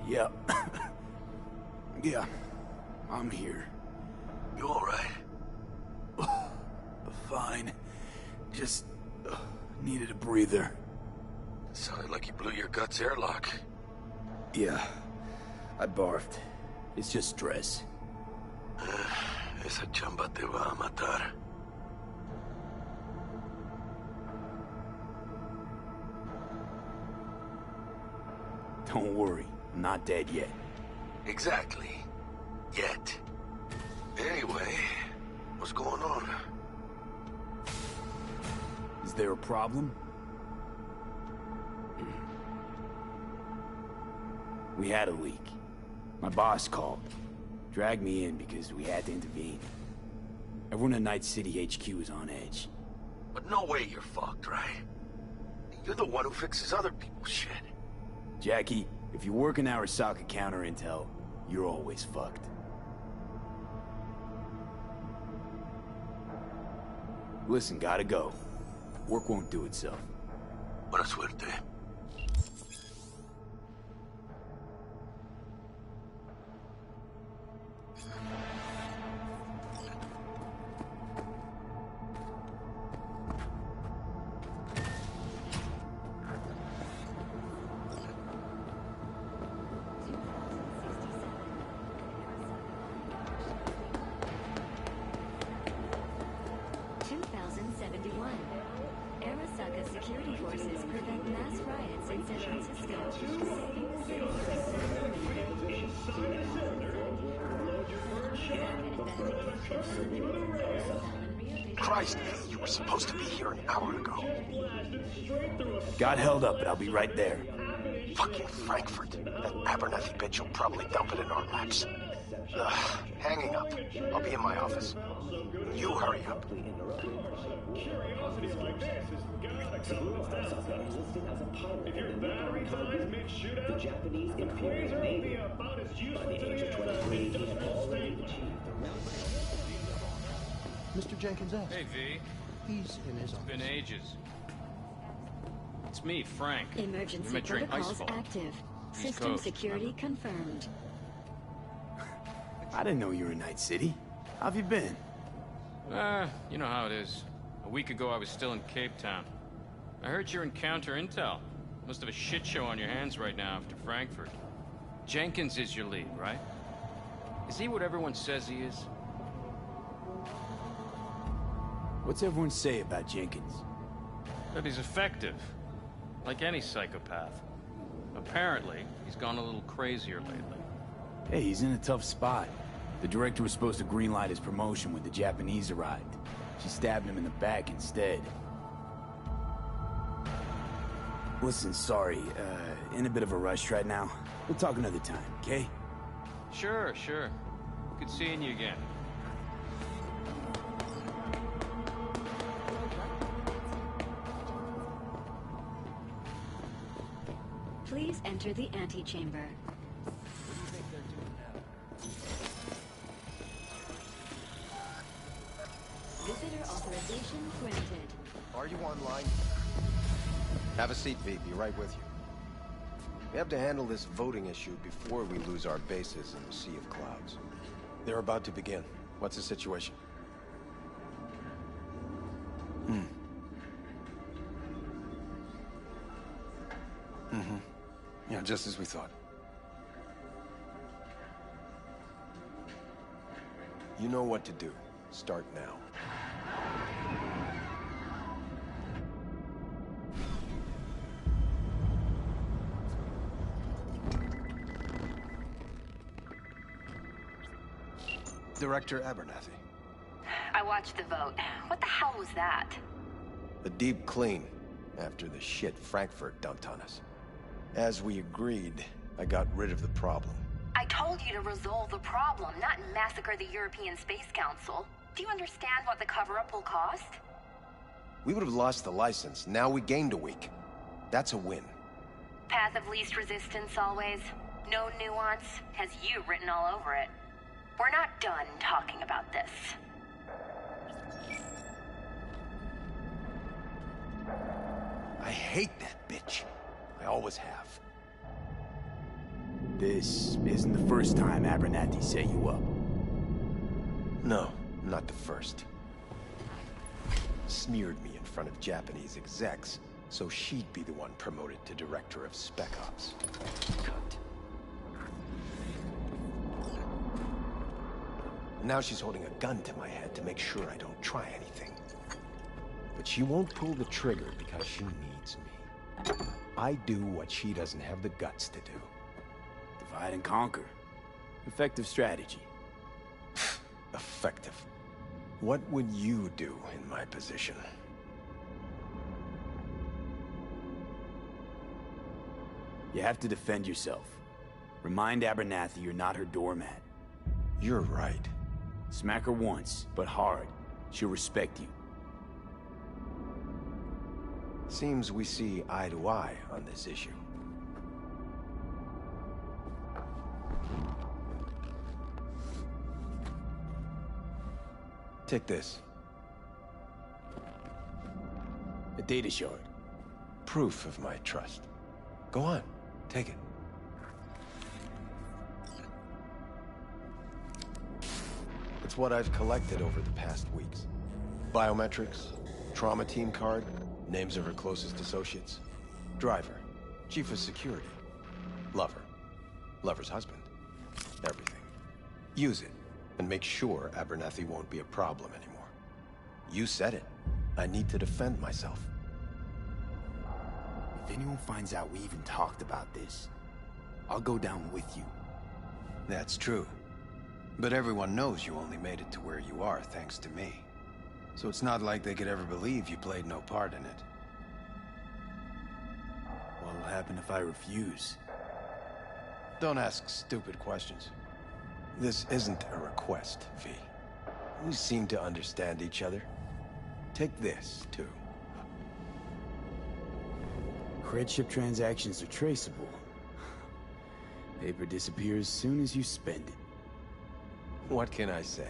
Yeah. Yeah, I'm here. You alright? Fine. Just needed a breather. Sounded like you blew your guts airlock. Yeah, I barfed. It's just stress. Esa chamba te va a matar. Don't worry, I'm not dead yet. Exactly. Yet. Anyway, what's going on? Is there a problem? We had a leak. My boss called. Dragged me in because we had to intervene. Everyone in Night City HQ is on edge. But no way you're fucked, right? You're the one who fixes other people's shit. Jackie, if you work in Arasaka counter intel, you're always fucked. Listen, gotta go. Work won't do itself. Buena suerte. Arasaka security forces prevent mass riots in San Francisco. Christ, you were supposed to be here an hour ago. Got held up, but I'll be right there. Fucking Frankfurt. That Abernathy bitch will probably dump it in our laps. Hanging up. I'll be in my office. You hurry up. Curiosities like this is gotta come fast. If you're that retarded mid-shootout, the Japanese Imperial Navy be about as useful to you as an industrial state. Mr. Jenkins asked. Hey, V. He's in his office. It's been ages. It's me, Frank. Emergency protocols active. System Coast, security confirmed. I didn't know you were in Night City. How've you been? You know how it is. A week ago, I was still in Cape Town. I heard you're in counter intel. Must have a shit show on your hands right now after Frankfurt. Jenkins is your lead, right? Is he what everyone says he is? What's everyone say about Jenkins? That he's effective. Like any psychopath. Apparently, he's gone a little crazier lately. Hey, he's in a tough spot. The director was supposed to greenlight his promotion when the Japanese arrived. She stabbed him in the back instead. Listen, sorry, in a bit of a rush right now. We'll talk another time, okay? Sure. Good seeing you again. Please enter the antechamber. Visitor authorization granted. Are you online? Have a seat, V. Be right with you. We have to handle this voting issue before we lose our bases in the Sea of Clouds. They're about to begin. What's the situation? Yeah, just as we thought. You know what to do. Start now. Director Abernathy. I watched the vote. What the hell was that? A deep clean after the shit Frankfurt dumped on us. As we agreed, I got rid of the problem. I told you to resolve the problem, not massacre the European Space Council. Do you understand what the cover-up will cost? We would have lost the license. Now we gained a week. That's a win. Path of least resistance always. No nuance. Has you written all over it. We're not done talking about this. I hate that bitch. I always have. This isn't the first time Abernathy set you up. No, not the first. Smeared me in front of Japanese execs, so she'd be the one promoted to Director of Spec Ops. Cunt. Now she's holding a gun to my head to make sure I don't try anything. But she won't pull the trigger because she needs me. I do what she doesn't have the guts to do. Divide and conquer. Effective strategy. Effective. What would you do in my position? You have to defend yourself. Remind Abernathy you're not her doormat. You're right. Smack her once, but hard. She'll respect you. Seems we see eye to eye on this issue. Take this. A data shard. Proof of my trust. Go on, take it. It's what I've collected over the past weeks. Biometrics, trauma team card, names of her closest associates. Driver, chief of security, lover, lover's husband, everything. Use it, and make sure Abernathy won't be a problem anymore. You said it. I need to defend myself. If anyone finds out we even talked about this, I'll go down with you. That's true. But everyone knows you only made it to where you are thanks to me. So it's not like they could ever believe you played no part in it. What'll happen if I refuse? Don't ask stupid questions. This isn't a request, V. We seem to understand each other. Take this, too. Cred ship transactions are traceable. Paper disappears as soon as you spend it. What can I say?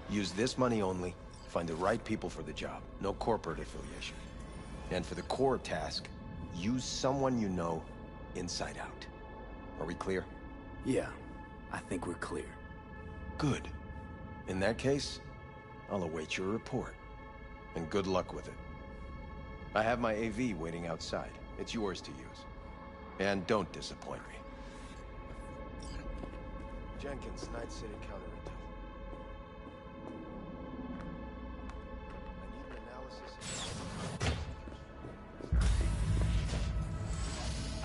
Use this money only, find the right people for the job, no corporate affiliation. And for the core task, use someone you know inside out. Are we clear? Yeah, I think we're clear. Good. In that case, I'll await your report. And good luck with it. I have my AV waiting outside. It's yours to use. And don't disappoint me. Jenkins, Night City Counter-Intel. I need an analysis.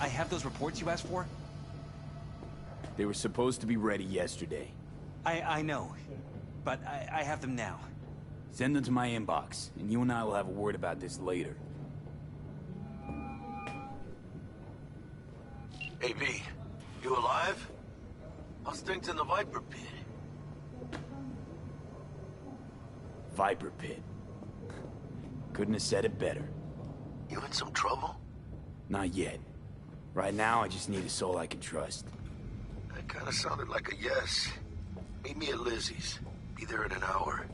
I have those reports you asked for? They were supposed to be ready yesterday. I know, but I have them now. Send them to my inbox, and you and I will have a word about this later. Hey, V, you alive? How's things in the Viper Pit? Viper Pit. Couldn't have said it better. You in some trouble? Not yet. Right now, I just need a soul I can trust. That kinda sounded like a yes. Meet me at Lizzie's. Be there in an hour.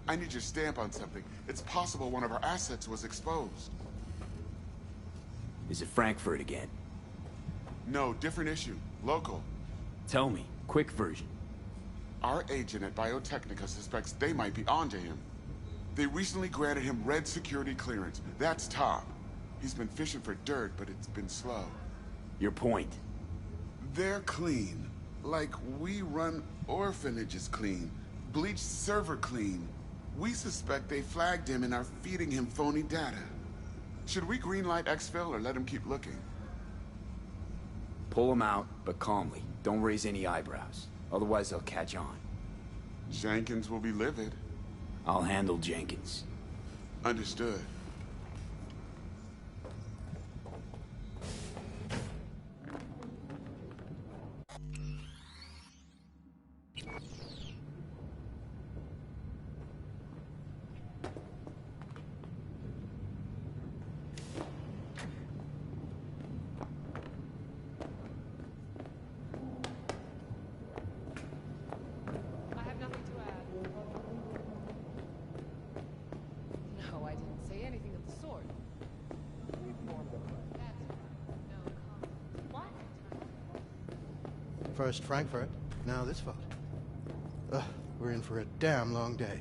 I need your stamp on something. It's possible one of our assets was exposed. Is it Frankfurt again? No, different issue. Local. Tell me, quick version. Our agent at Biotechnica suspects they might be onto him. They recently granted him red security clearance. That's top. He's been fishing for dirt, but it's been slow. Your point? They're clean. Like we run orphanages clean. Bleached server clean. We suspect they flagged him and are feeding him phony data. Should we greenlight exfil or let him keep looking? Pull him out, but calmly. Don't raise any eyebrows. Otherwise they'll catch on. Jenkins will be livid. I'll handle Jenkins. Understood. First Frankfurt, now this fault. We're in for a damn long day.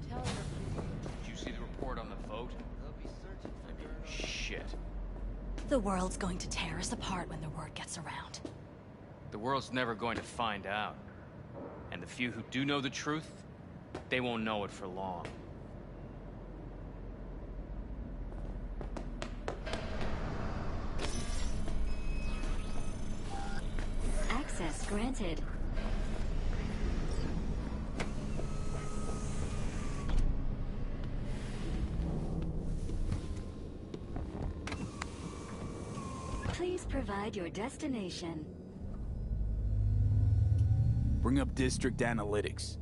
Did you see the report on the vote? Shit. The world's going to tear us apart when the word gets around. The world's never going to find out. And the few who do know the truth, they won't know it for long. Access granted. Please provide your destination. Bring up district analytics.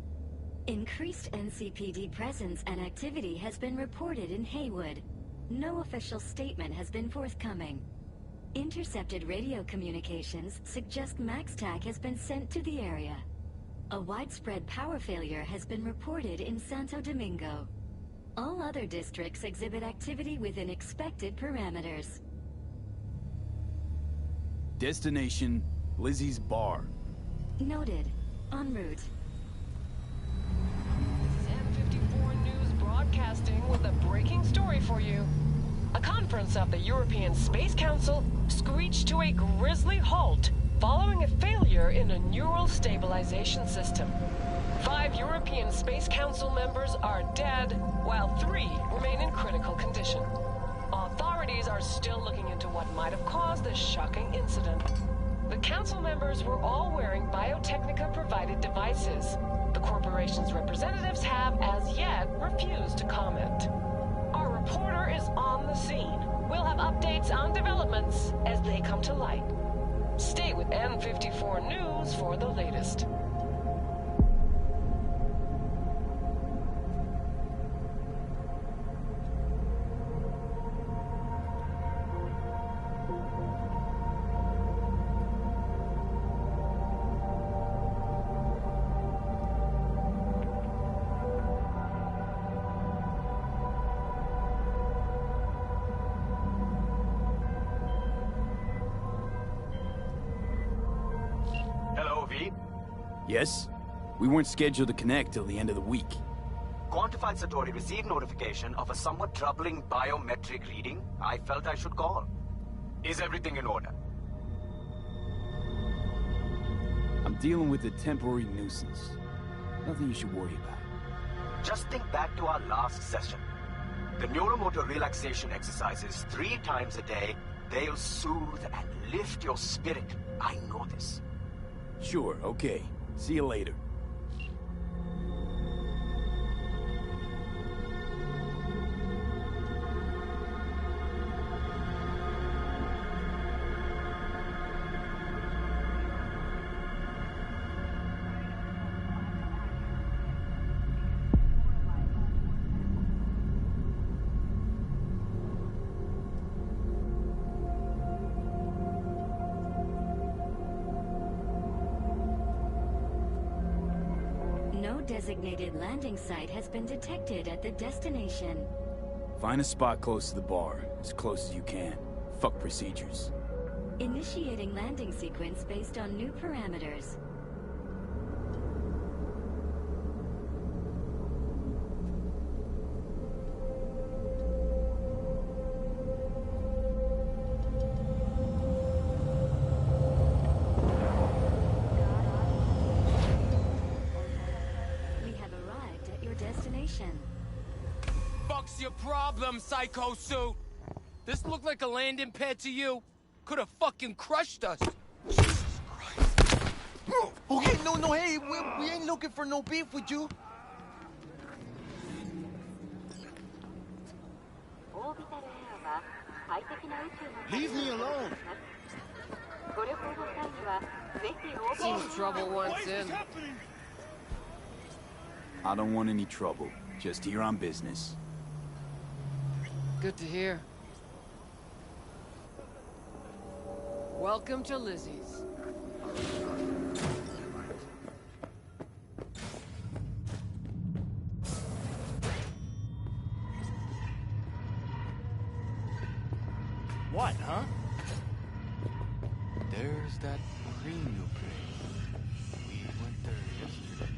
Increased NCPD presence and activity has been reported in Haywood. No official statement has been forthcoming. Intercepted radio communications suggest MaxTac has been sent to the area. A widespread power failure has been reported in Santo Domingo. All other districts exhibit activity within expected parameters. Destination, Lizzie's Bar. Noted. En route. This is M54 News Broadcasting with a breaking story for you. A conference of the European Space Council screeched to a grisly halt following a failure in a neural stabilization system. 5 European Space Council members are dead, while 3 remain in critical condition. Authorities are still looking into what might have caused this shocking incident. The council members were all wearing Biotechnica-provided devices. The corporation's representatives have, as yet, refused to comment. Our reporter is on the scene. We'll have updates on developments as they come to light. Stay with N54 News for the latest. Yes? We weren't scheduled to connect till the end of the week. Quantified Satori received notification of a somewhat troubling biometric reading. I felt I should call. Is everything in order? I'm dealing with a temporary nuisance. Nothing you should worry about. Just think back to our last session. The neuromotor relaxation exercises 3 times a day. They'll soothe and lift your spirit. I know this. Sure, okay. See you later. designated landing site has been detected at the destination. Find a spot close to the bar, as close as you can. Fuck procedures. Initiating landing sequence based on new parameters. We have arrived at your destination. Fuck's your problem, Psycho Suit? This look like a landing pad to you? Could have fucking crushed us. Jesus Christ. Okay, no, hey, we ain't looking for no beef with you. Leave me alone. Seems trouble once in. I don't want any trouble. Just here on business. Good to hear. Welcome to Lizzie's. What, huh? There's that cream you played. We went there yesterday.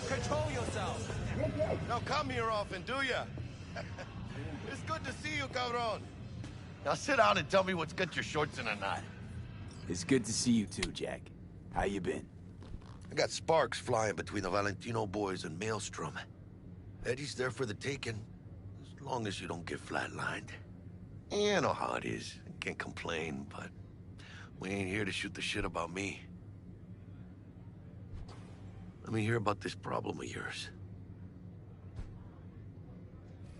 Control yourself! Now come here often, do ya? It's good to see you, cabron. Now sit down and tell me what's got your shorts in a knot. It's good to see you too, Jack. How you been? I got sparks flying between the Valentino boys and Maelstrom. Eddie's there for the taking, as long as you don't get flatlined. Yeah, I know how it is. I can't complain, but we ain't here to shoot the shit about me. Let me hear about this problem of yours.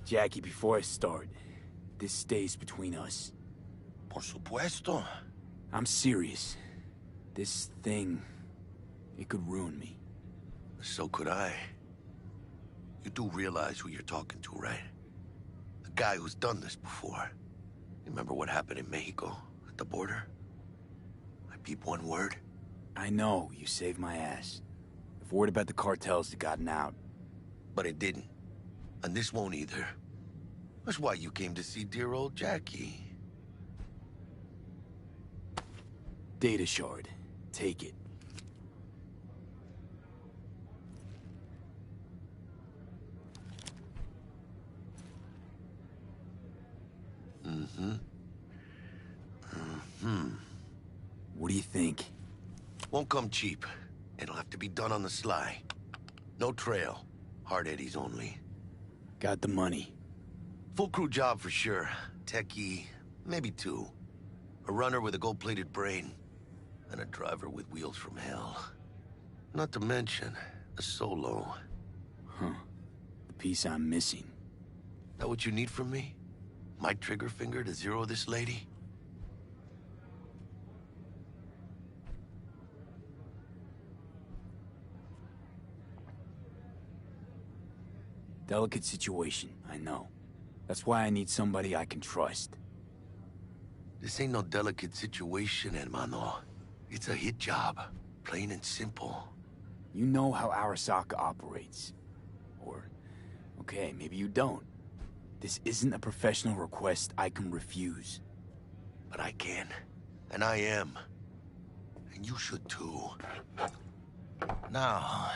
Jackie, before I start, this stays between us. Por supuesto. I'm serious. This thing, it could ruin me. So could I. You do realize who you're talking to, right? The guy who's done this before. You remember what happened in Mexico, at the border? I peep one word. I know, you saved my ass. If word about the cartels had gotten out. But it didn't. And this won't either. That's why you came to see dear old Jackie. Data shard. Take it. What do you think? Won't come cheap. It'll have to be done on the sly. No trail. Hard eddies only. Got the money. Full crew job for sure. Techie, maybe two. A runner with a gold-plated brain. And a driver with wheels from hell. Not to mention, a solo. Huh. The piece I'm missing. That what you need from me? My trigger finger to zero this lady? Delicate situation, I know. That's why I need somebody I can trust. This ain't no delicate situation, hermano. It's a hit job. Plain and simple. You know how Arasaka operates. Or, okay, maybe you don't. This isn't a professional request I can refuse. But I can. And I am. And you should too. Now,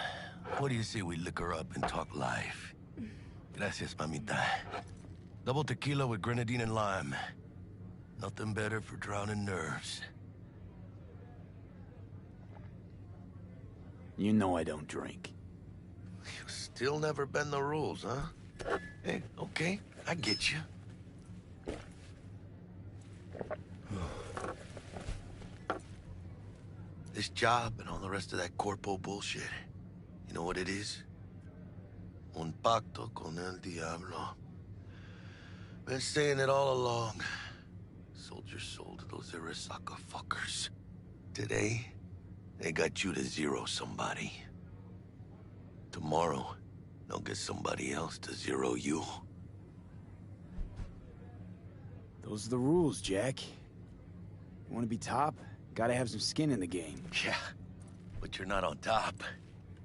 what do you say we liquor up and talk life? Gracias, mamita. Double tequila with grenadine and lime. Nothing better for drowning nerves. You know I don't drink. You still never bend the rules, huh? Hey, okay, I get you. This job and all the rest of that corpo bullshit, you know what it is? Un pacto con el diablo. Been saying it all along. Sold your soul to those Arasaka fuckers. Today, they got you to zero somebody. Tomorrow, they'll get somebody else to zero you. Those are the rules, Jack. You want to be top? Gotta have some skin in the game. Yeah, but you're not on top.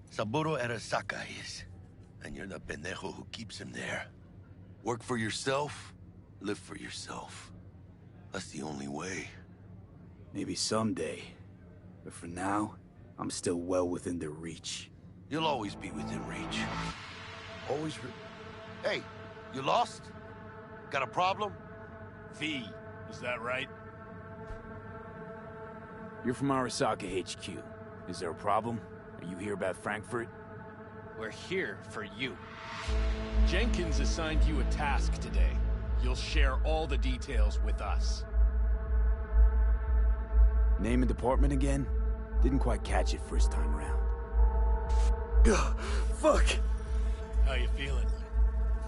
Saburo Arasaka is. And you're the pendejo who keeps him there. Work for yourself, live for yourself. That's the only way. Maybe someday. But for now, I'm still well within their reach. You'll always be within reach. Always Hey, you lost? Got a problem? V, is that right? You're from Arasaka HQ. Is there a problem? Are you here about Frankfurt? We're here for you. Jenkins assigned you a task today. You'll share all the details with us. Name and department again? Didn't quite catch it first time around. Ugh, fuck! How you feeling?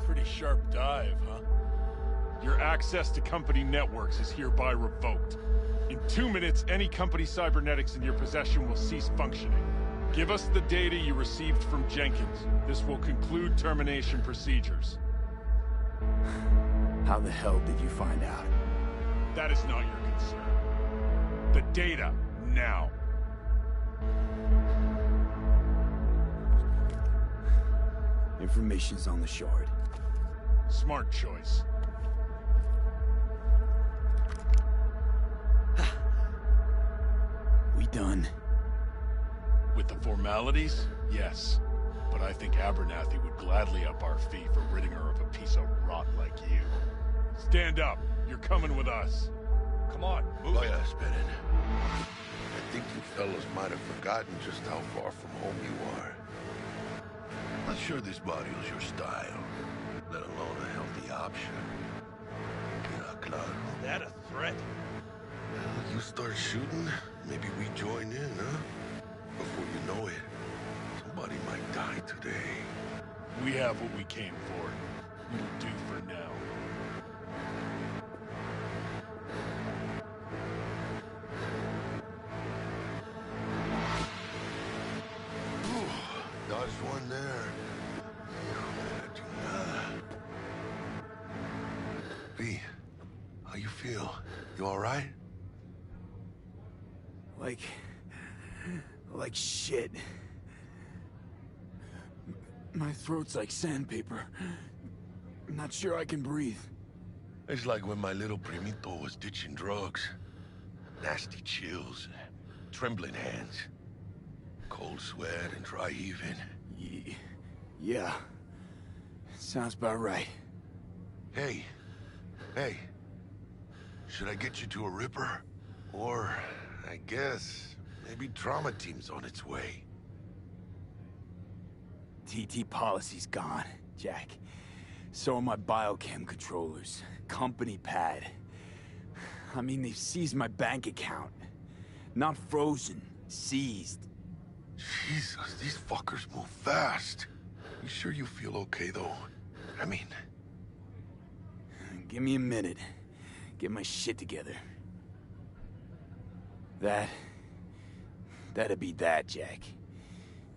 Pretty sharp dive, huh? Your access to company networks is hereby revoked. In 2 minutes, any company cybernetics in your possession will cease functioning. Give us the data you received from Jenkins. This will conclude termination procedures. How the hell did you find out? That is not your concern. The data, now. Information's on the shard. Smart choice. We done? With the formalities, yes. But I think Abernathy would gladly up our fee for ridding her of a piece of rot like you. Stand up. You're coming with us. Come on, move it. Bennett. I think you fellas might have forgotten just how far from home you are. Not sure this body is your style, let alone a healthy option. Yeah, claro. Is that a threat? Well, you start shooting, maybe we join in, huh? Before you know it, somebody might die today. We have what we came for. It'll do for now. Dodged one there. V, how you feel? You all right? Like shit. My throat's like sandpaper. I'm not sure I can breathe. It's like when my little primito was ditching drugs. Nasty chills, trembling hands, cold sweat and dry heaving. Yeah. Sounds about right. Hey. Should I get you to a Ripper? Or, I guess, maybe trauma team's on its way. TT policy's gone, Jack. So are my biochem controllers. Company pad. I mean, they've seized my bank account. Not frozen, seized. Jesus, these fuckers move fast. You sure you feel okay, though? I mean... Give me a minute. Get my shit together. That'd be that, Jack.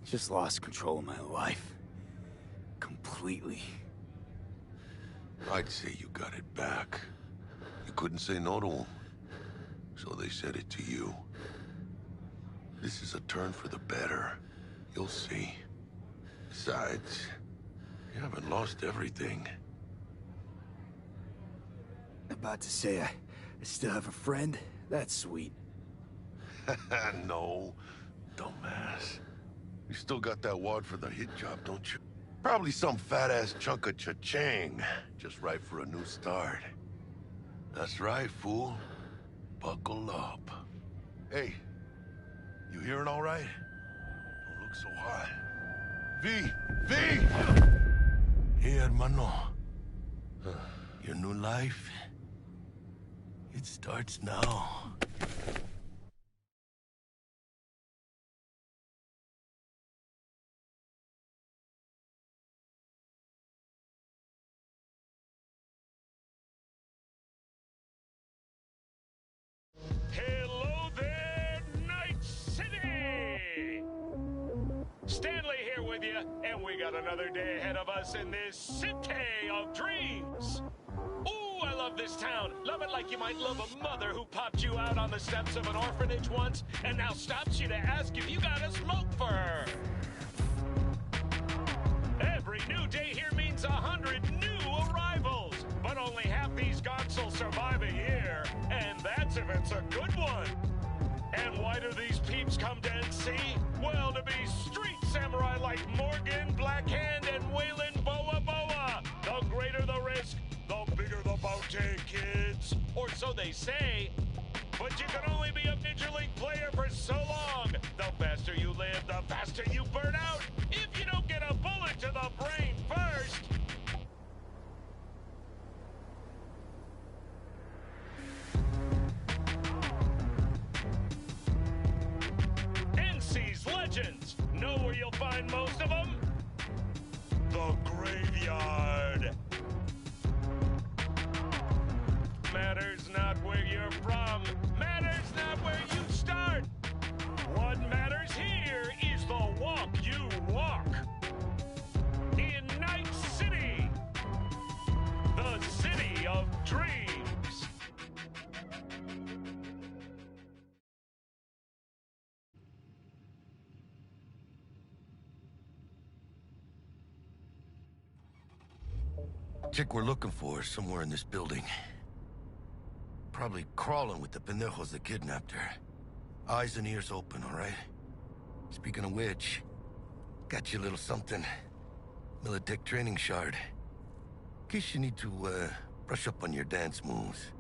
Just lost control of my life. Completely. I'd say you got it back. You couldn't say no to them. So they said it to you. This is a turn for the better. You'll see. Besides, you haven't lost everything. About to say I still have a friend? That's sweet. No, dumbass. You still got that wad for the hit job, don't you? Probably some fat-ass chunk of cha-ching, just right for a new start. That's right, fool. Buckle up. Hey, you hearing all right? Don't look so hot. V! Hey, hermano. Your new life, it starts now. Hello there, Night City! Stanley here with you, and we got another day ahead of us in this city of dreams. Ooh, I love love this town. Love it like you might love a mother who popped you out on the steps of an orphanage once and now stops you to ask if you got a smoke for her. Every new day here means 100 new arrivals, but only half these gonks will survive a year, and that's if it's a good one. And why do these peeps come to NC? Well, to be street samurai like Morgan, Black Hand, and Waylon Boa Boa. The greater the risk, the bigger the bounty, kids. Or so they say. But you can only be a Major League player for so long. The faster you live, the faster you burn out. If you don't get a bullet to the brain first. NC's legends. Know where you'll find most of them? The graveyard. Matters not where you're from. Matters not where you start. What matters here is the walk you walk. In Night City. The city of dreams. Chick we're looking for is somewhere in this building. Probably crawling with the pendejos that kidnapped her. Eyes and ears open, all right? Speaking of which, got you a little something. Militech training shard. In case you need to, brush up on your dance moves.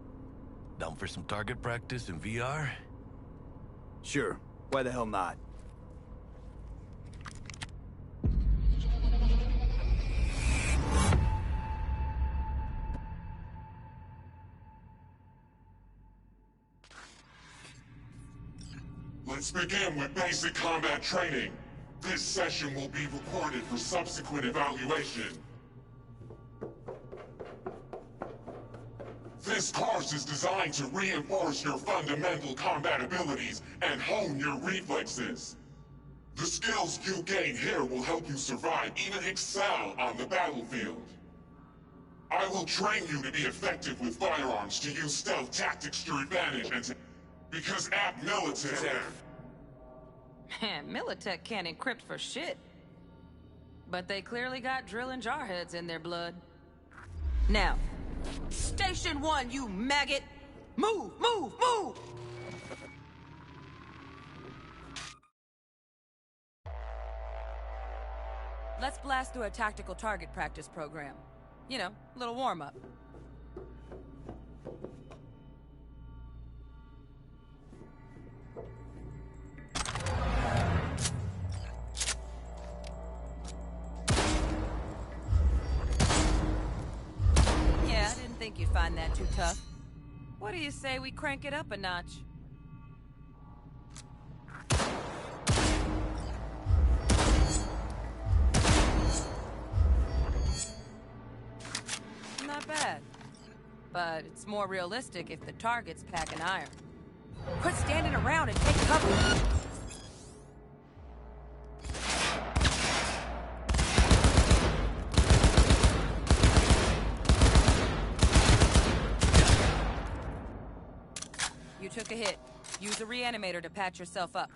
Down for some target practice in VR? Sure. Why the hell not? Let's begin with basic combat training. This session will be recorded for subsequent evaluation. This course is designed to reinforce your fundamental combat abilities and hone your reflexes. The skills you gain here will help you survive, even excel on the battlefield. I will train you to be effective with firearms, to use stealth tactics to your advantage, and to... Because at Militech... Man, Militech can't encrypt for shit. But they clearly got drill and jarheads in their blood. Now, Station 1, you maggot! Move, move, move! Let's blast through a tactical target practice program. You know, a little warm-up. Yeah, I didn't think you'd find that too tough. What do you say we crank it up a notch? Not bad. But it's more realistic if the target's packing iron. Quit standing around and take cover! You took a hit. Use a reanimator to patch yourself up.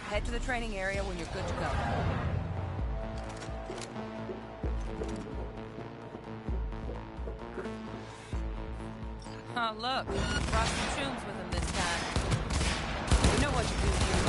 Head to the training area when you're good to go. Oh, look. Brought some tunes with him this time. You know what to do here.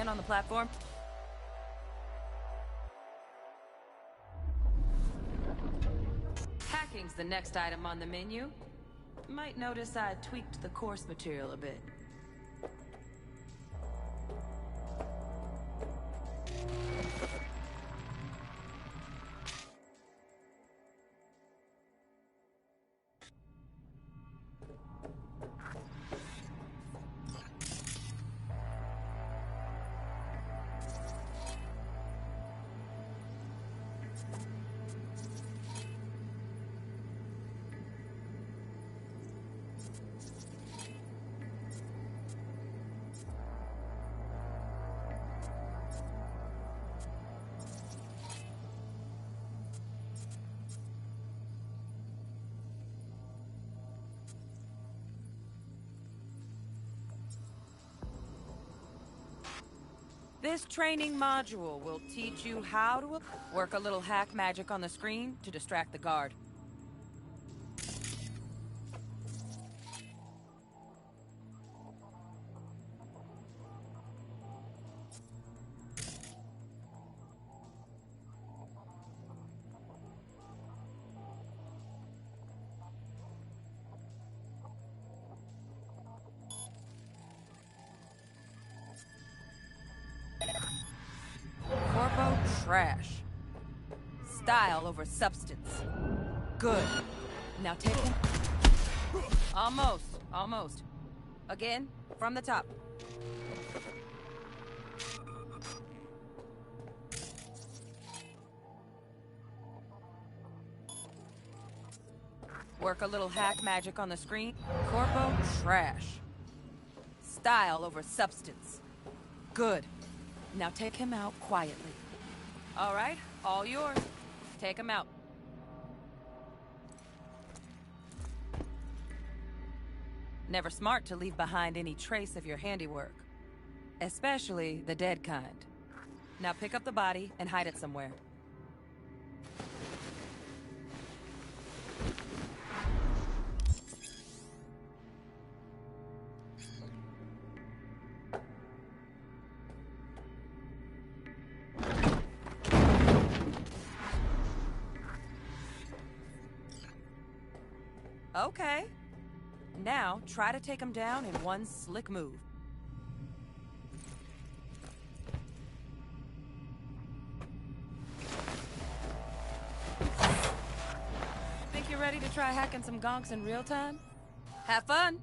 again on the platform? Hacking's the next item on the menu. Might notice I tweaked the course material a bit. This training module will teach you how to work a little hack magic on the screen to distract the guard. Corpo trash. Style over substance. Good. Now take him. Almost. Again, from the top. Work a little hack magic on the screen. Corpo trash. Style over substance. Good. Now take him out quietly. All right, all yours. Take him out. Never smart to leave behind any trace of your handiwork. Especially the dead kind. Now pick up the body and hide it somewhere. Okay. Now, try to take him down in one slick move. Think you're ready to try hacking some gonks in real time? Have fun!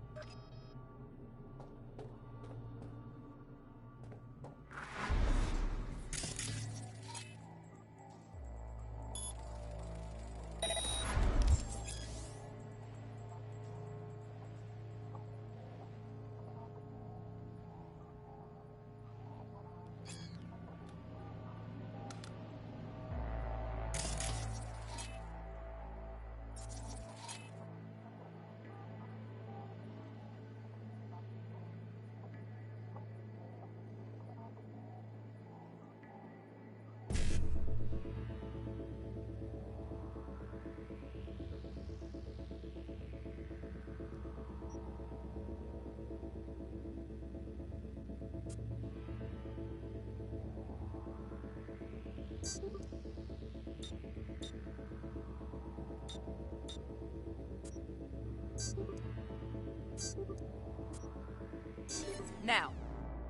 Now,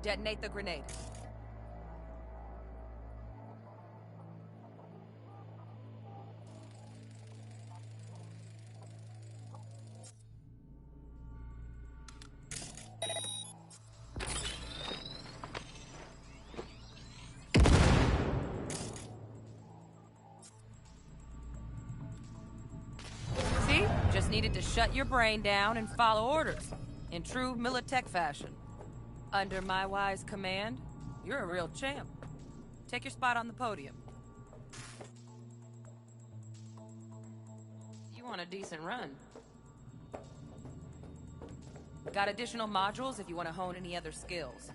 detonate the grenade. See? Just needed to shut your brain down and follow orders, in true Militech fashion. Under my wise command, you're a real champ. Take your spot on the podium. You want a decent run. Got additional modules if you want to hone any other skills.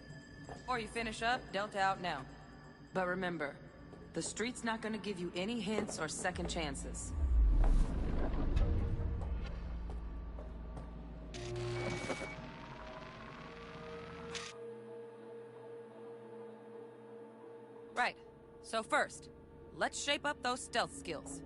Or you finish up, Delta out now. But remember, the street's not gonna give you any hints or second chances. So first, let's shape up those stealth skills.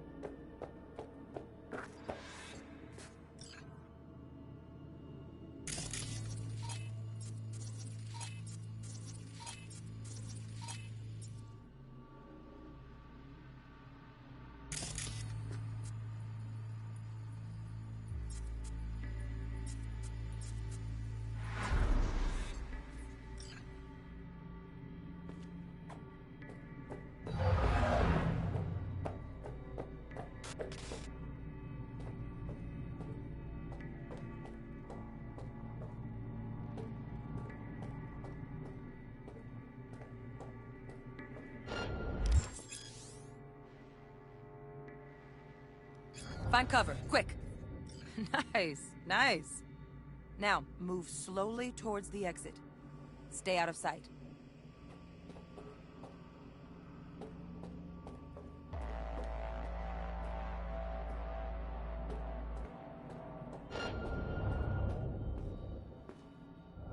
Find cover, quick. Nice, nice. Now, move slowly towards the exit. Stay out of sight.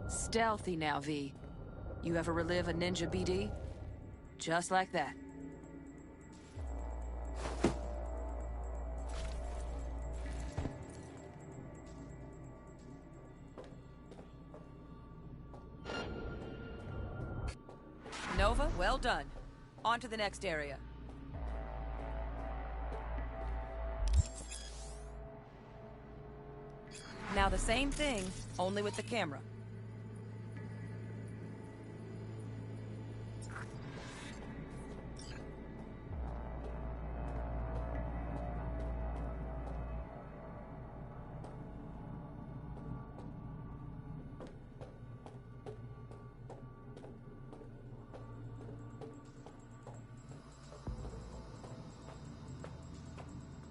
Stealthy now, V. You ever relive a ninja BD? Just like that. Nova, well done. On to the next area. Now the same thing, only with the camera.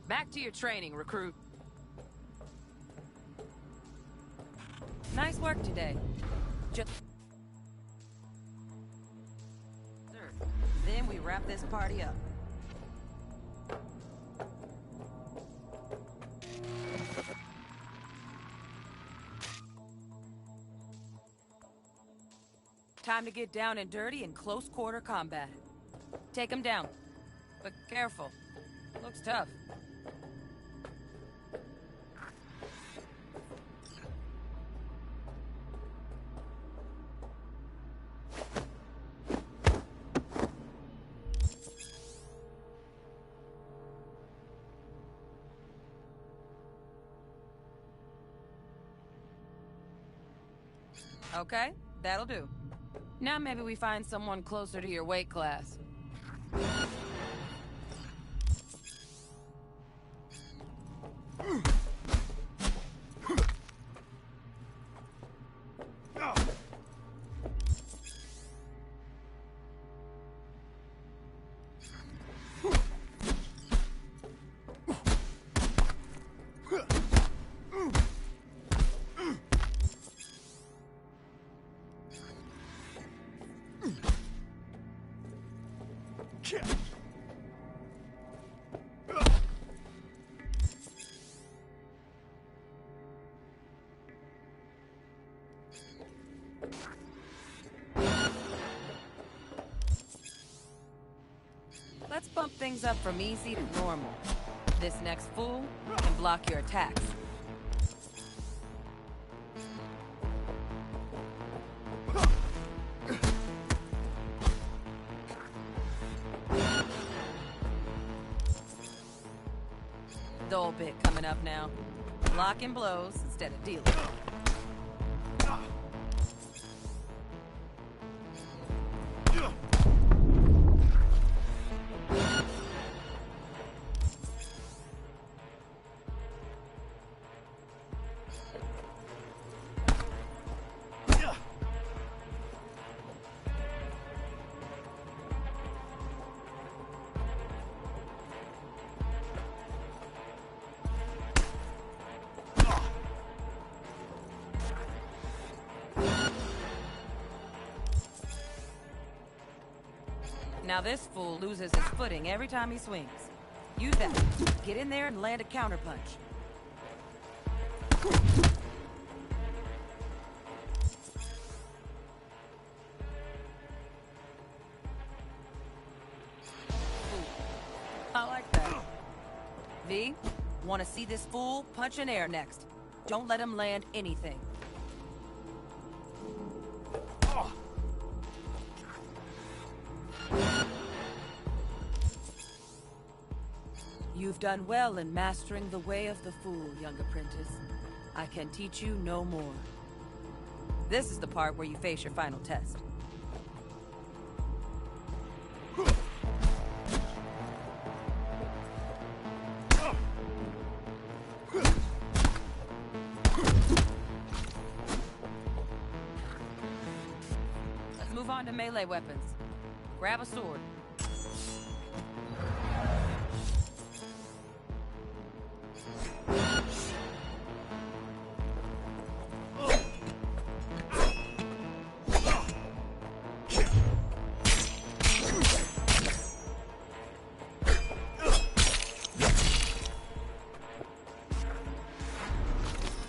Back to your training, recruit. Nice work today. Then we wrap this party up. Time to get down and dirty in close quarter combat. Take him down. But careful. Looks tough. Okay, that'll do. Now maybe we find someone closer to your weight class. Let's bump things up from easy to normal. This next fool can block your attacks. Dull bit coming up now. Blocking blows instead of dealing. Now this fool loses his footing every time he swings. Use that. Get in there and land a counterpunch. V, want to see this fool punch in air next. Don't let him land anything. You've done well in mastering the way of the fool, young apprentice. I can teach you no more. This is the part where you face your final test. Let's move on to melee weapons. Grab a sword.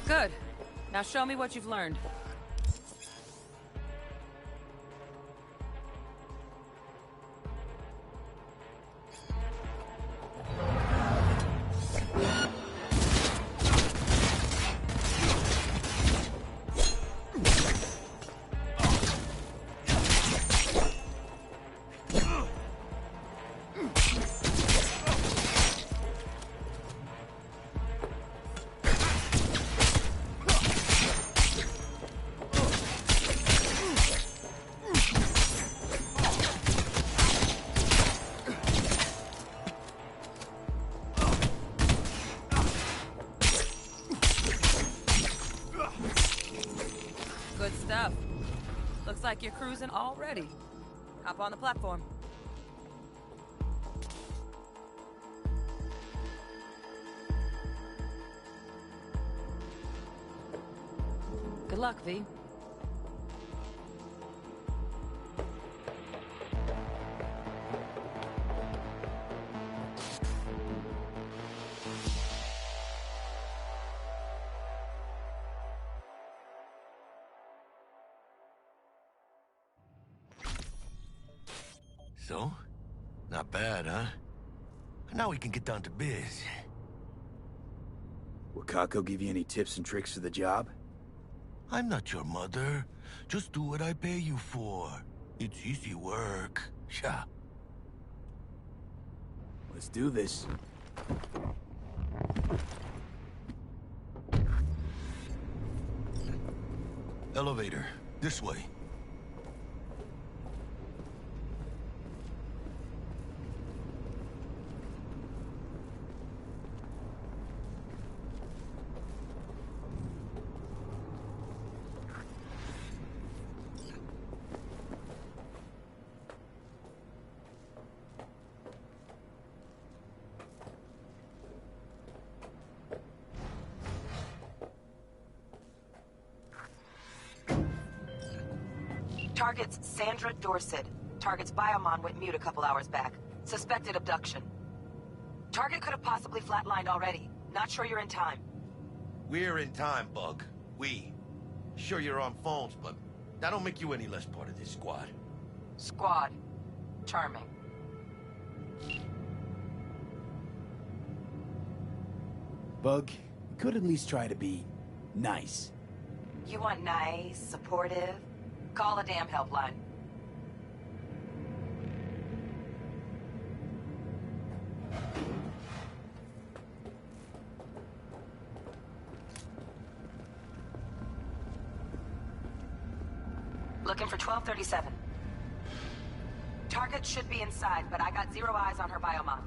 Good. Now show me what you've learned. Good stuff. Looks like you're cruising already. Hop on the platform. Good luck, V. So? Not bad, huh? Now we can get down to biz. Will Kako give you any tips and tricks for the job? I'm not your mother. Just do what I pay you for. It's easy work. Sha. Let's do this. Elevator. This way. Target's Sandra Dorset. Target's biomon went mute a couple hours back. Suspected abduction. Target could have possibly flatlined already. Not sure you're in time. We're in time, Bug. We. Sure you're on phones, but that don't make you any less part of this squad. Squad. Charming. Bug, you could at least try to be nice. You want nice, supportive? Call a damn helpline. Looking for 1237. Target should be inside, but I got zero eyes on her biomon.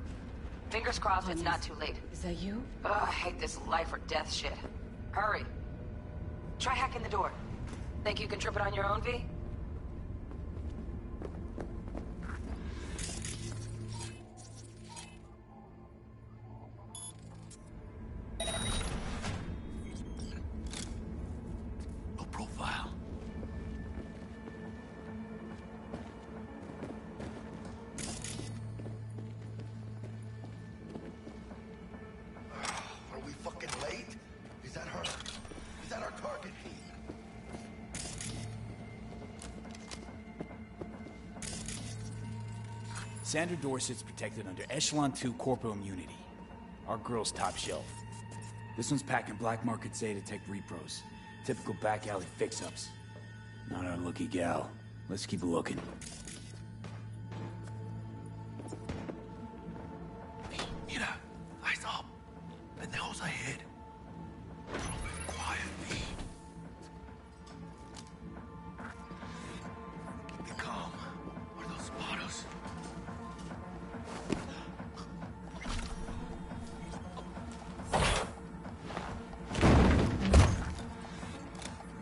Fingers crossed it's not too late. Is that you? Ugh, I hate this life or death shit. Hurry. Try hacking the door. Think you can trip it on your own, V? No profile. Are we fucking late? Is that her? Is that our target key? Sandra Dorset's protected under Echelon 2 corporal immunity. Our girl's top shelf. This one's packing black markets A to tech repros. Typical back alley fix-ups. Not our lucky gal. Let's keep looking. Mira, eyes up. Pendejos ahead. Quiet, V. Keep it calm. Or they'll spot us.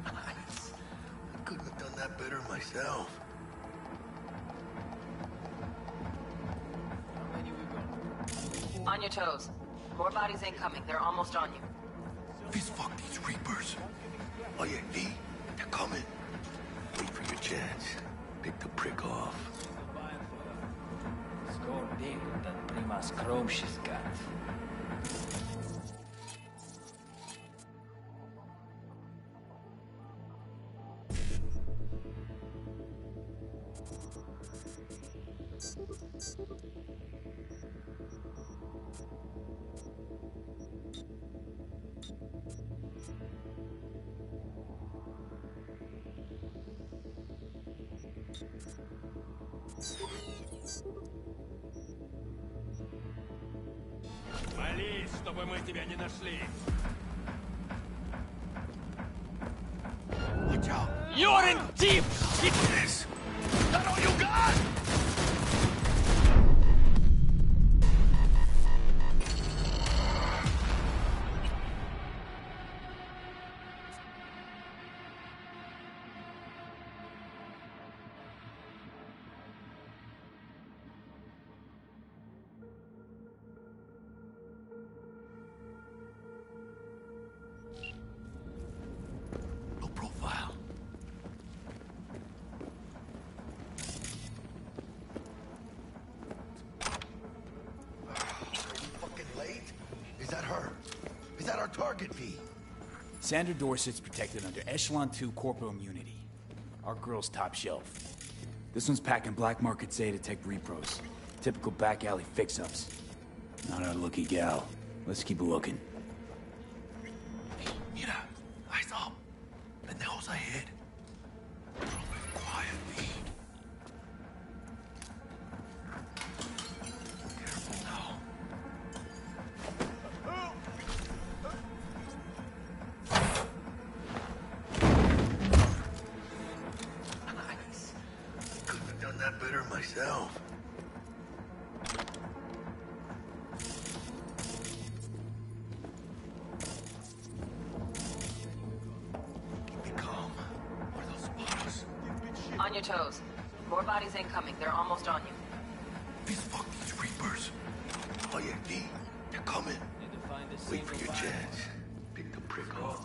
Nice. I couldn't have done that better myself. On your toes. More bodies incoming. They're almost on you. Please fuck these Reapers. Oh yeah, V, they're coming. Wait for your chance. Pick the prick off. Score big with that Prima's chrome she's got. Молись, чтобы мы тебя не нашли. Watch out! You're in deep! This! Is that all you got? No profile. Fucking late? Is that her? Is that our target, V? Sandra Dorset's protected under Echelon 2 corporal immunity. Our girl's top shelf. This one's packing black markets A to tech repros. Typical back alley fix-ups. Not our lucky gal. Let's keep looking. Mira, eyes up. Pendejos ahead. Quiet, V. Careful now. Nice. I couldn't have done that better myself. Keep it calm, or they'll spot us. On your toes. More bodies incoming. They're almost on you. Please fuck these Reapers. Oh yeah, V, they're coming. Wait for your chance. Pick the prick off.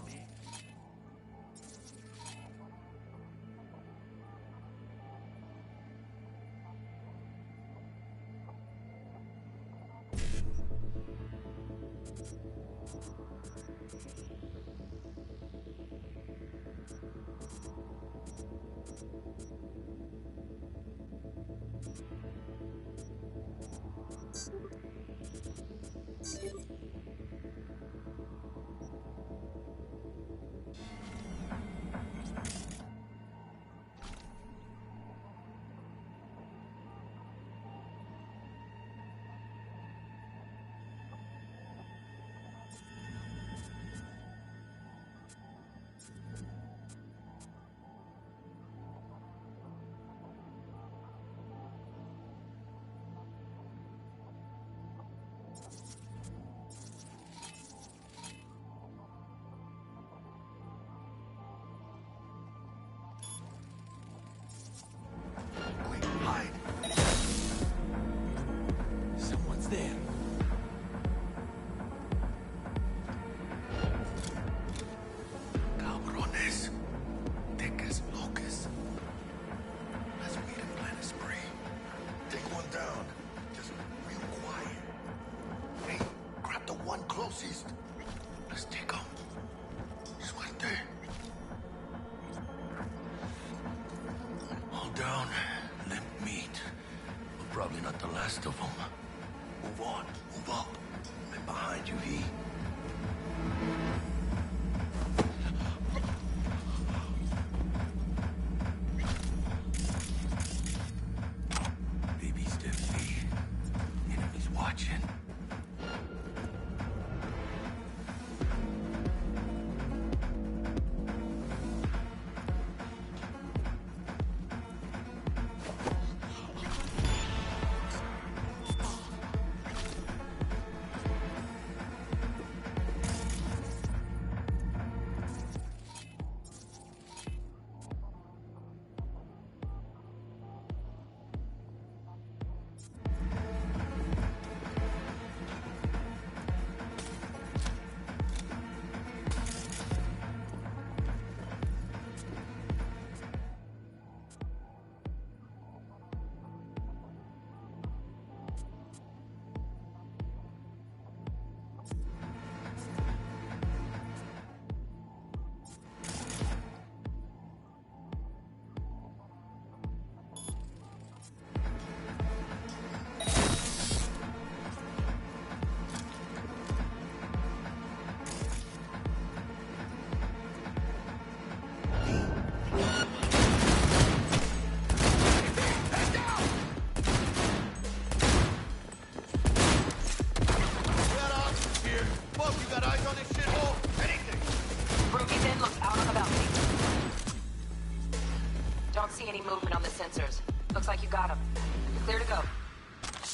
Quick, hide. Someone's there. Cabrones. Tecas locas. Let's meet and plan a spree. Take one down. Just real quiet. Hey, grab the one closest. Let's take him. Suerte. All down. Limp meat. But probably not the last of them. Move on. Move up. And behind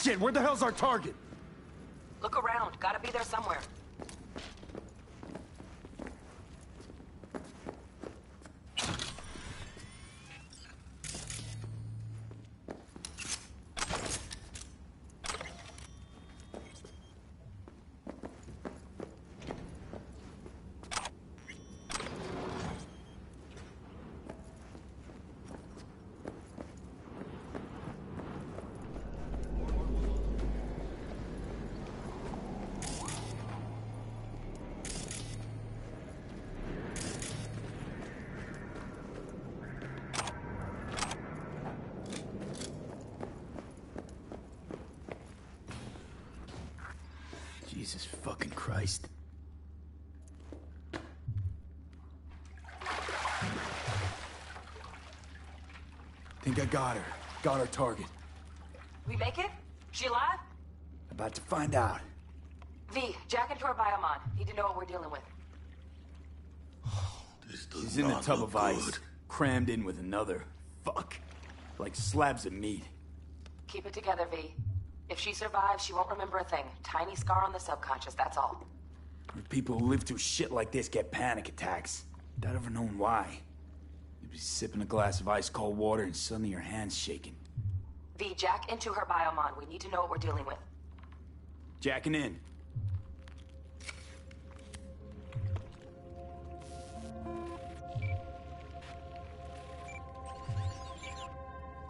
Shit, where the hell's our target? Look around. Gotta be there somewhere. Jesus fucking Christ. Think I got her. Got our target. We make it? She alive? About to find out. V, jack into her biomon. Need to know what we're dealing with. She's in the tub of ice, crammed in with another. Fuck. Like slabs of meat. Keep it together, V. If she survives, she won't remember a thing. Tiny scar on the subconscious, that's all. People who live through shit like this get panic attacks. Without ever knowing why. You'd be sipping a glass of ice-cold water and suddenly your hand's shaking. V, jack into her biomon. We need to know what we're dealing with. Jacking in.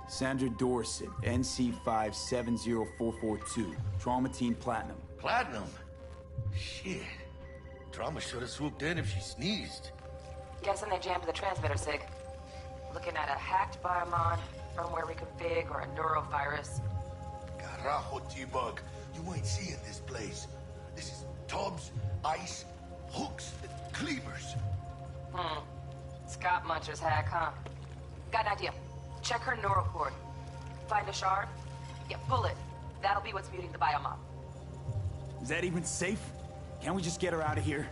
Sandra Dorset, NC570442. Trauma Team Platinum. Platinum? Shit. Trauma should have swooped in if she sneezed. Guessing they jammed the transmitter, Sig. Looking at a hacked biomon, firmware reconfig, or a neurovirus. Carajo, T-Bug. You ain't seeing this place. This is tubs, ice, hooks, and cleavers. Scott Muncher's hack, huh? Got an idea. Check her neural cord. Find a shard? Yeah, pull it. That'll be what's muting the biomon. Is that even safe? Can't we just get her out of here?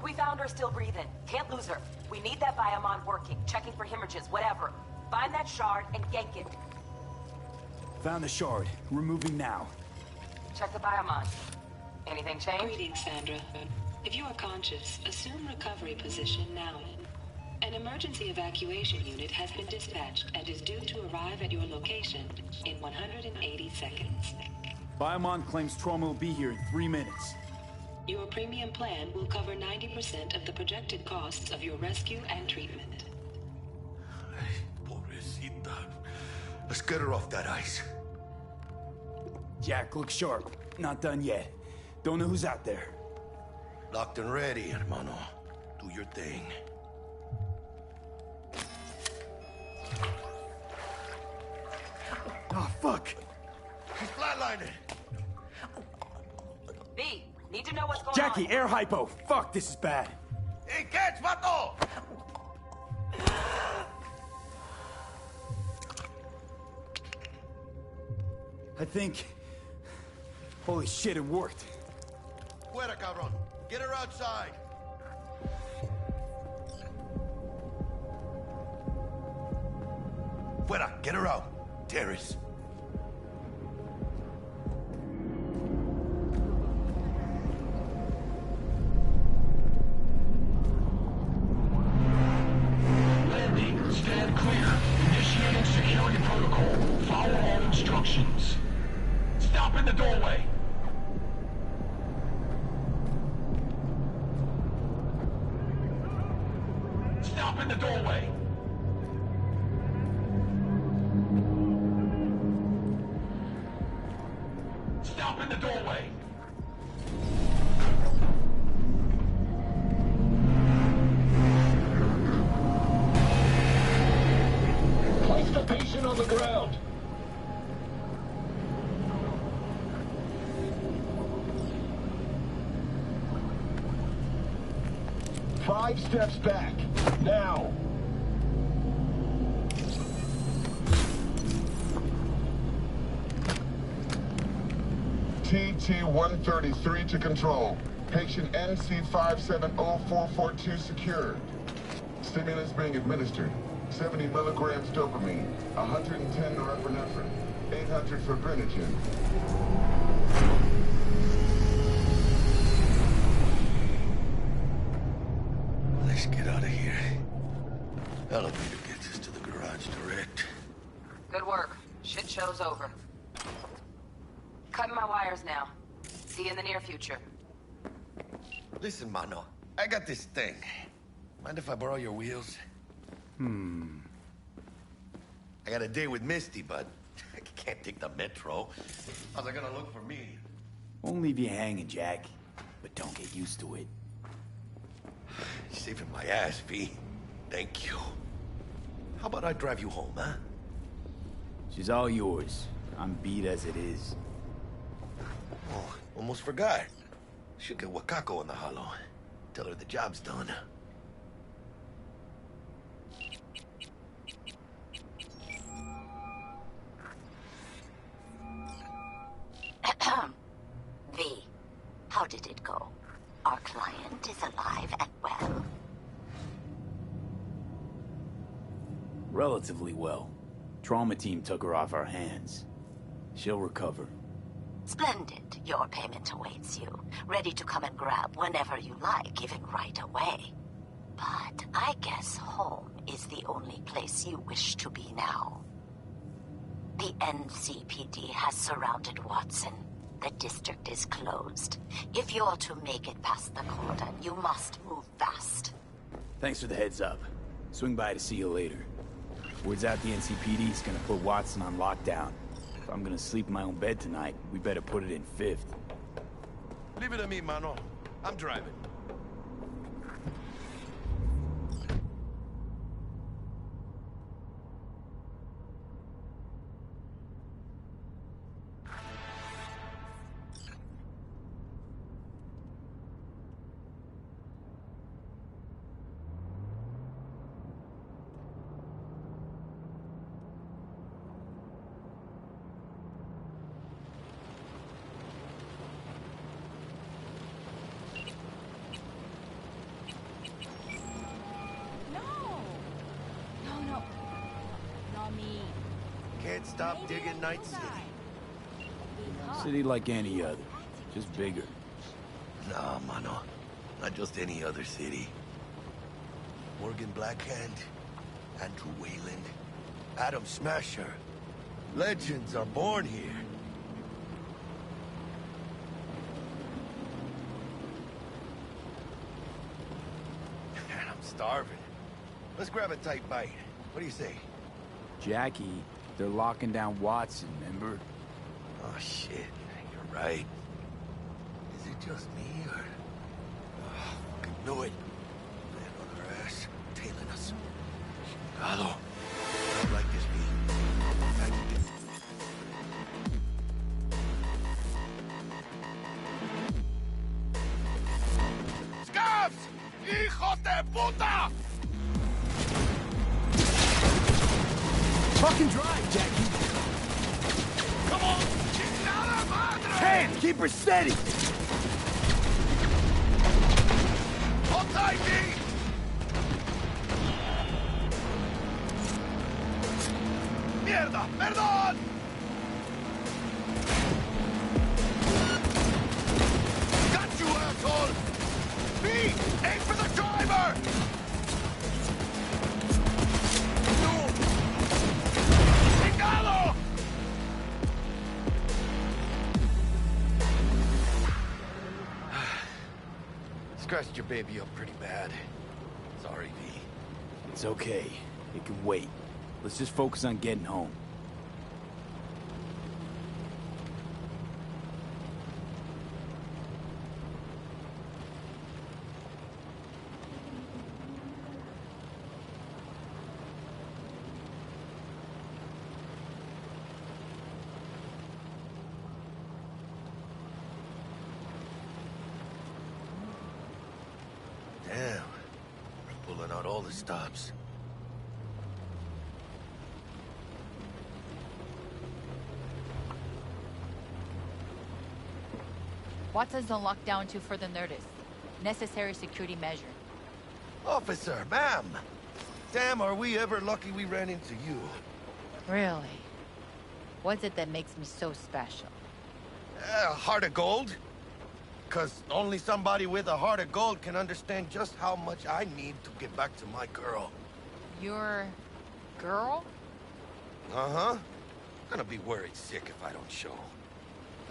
We found her still breathing. Can't lose her. We need that biomon working, checking for hemorrhages, whatever. Find that shard and yank it. Found the shard. Removing now. Check the biomon. Anything change? Greetings, Sandra. If you are conscious, assume recovery position now. An emergency evacuation unit has been dispatched and is due to arrive at your location in 180 seconds. Biomon claims trauma will be here in 3 minutes. Your premium plan will cover 90% of the projected costs of your rescue and treatment. Pobrecita. Let's get her off that ice. Jack, look sharp. Not done yet. Don't know who's out there. Locked and ready, hermano. Do your thing. Oh, fuck. She's flatlining. B, need to know what's going Jackie, on. air hypo. Fuck, this is bad. Hey, catch, vato! I think... Holy shit, it worked. Fuera, cabrón. Get her outside. Fuera, get her out. Terrace. Landing. Stand clear. Initiating security protocol. Follow all instructions. Stop in the doorway. Stop in the doorway. Stop in the doorway. Place the patient on the ground. Five steps back. Now. TT-133 to control. Patient NC570442 secured. Stimulants being administered. 70 milligrams dopamine, 110 norepinephrine. 800 for Brennigen. Let's get out of here. Elevator gets us to the garage direct. Good work. Shit show's over. Cutting my wires now. See you in the near future. Listen, mano. I got this thing. Mind if I borrow your wheels? I got a date with Misty, but I can't take the metro. How's it gonna look for me? Won't leave you hanging, Jack. But don't get used to it. You're saving my ass, V. Thank you. How about I drive you home, huh? She's all yours. I'm beat as it is. Oh, almost forgot. Should get Wakako in the hollow. Tell her the job's done. V, how did it go? Our client is alive and well. Relatively well. Trauma team took her off our hands. She'll recover. Splendid. Your payment awaits you. Ready to come and grab whenever you like, even right away. But I guess home is the only place you wish to be now. The NCPD has surrounded Watson. The district is closed. If you're to make it past the cordon, you must move fast. Thanks for the heads up. Swing by to see you later. Word's out the NCPD's gonna put Watson on lockdown. If I'm gonna sleep in my own bed tonight, we better put it in 5th. Leave it to me, mano. I'm driving. Can't stop digging Night City. City like any other, just bigger. Nah, mano. Not just any other city. Morgan Blackhand, Andrew Wayland, Adam Smasher. Legends are born here. Man, I'm starving. Let's grab a tight bite. What do you say? Jackie, they're locking down Watson, remember? Oh, shit. You're right. Is it just me, or... Oh, fucking knew it. Man on our ass, tailing us. Chingado. I don't like this, V. Thank you. Scabs! Hijos de puta! Fucking drive, Jackie! Come on! Chingada madre! Can! Keep her steady! Hold tight, V! Mierda! Perdón! Got you, asshole! V! Aim for the driver! Scratched your baby up pretty bad. Sorry, V. It's okay. It can wait. Let's just focus on getting home. Damn. We're pulling out all the stops. Watson's on lockdown until further notice. Necessary security measure. Officer, ma'am! Damn, are we ever lucky we ran into you. Really? What's it that makes me so special? Heart of gold? Because only somebody with a heart of gold can understand just how much I need to get back to my girl. Your girl? Uh-huh. I'm gonna be worried sick if I don't show.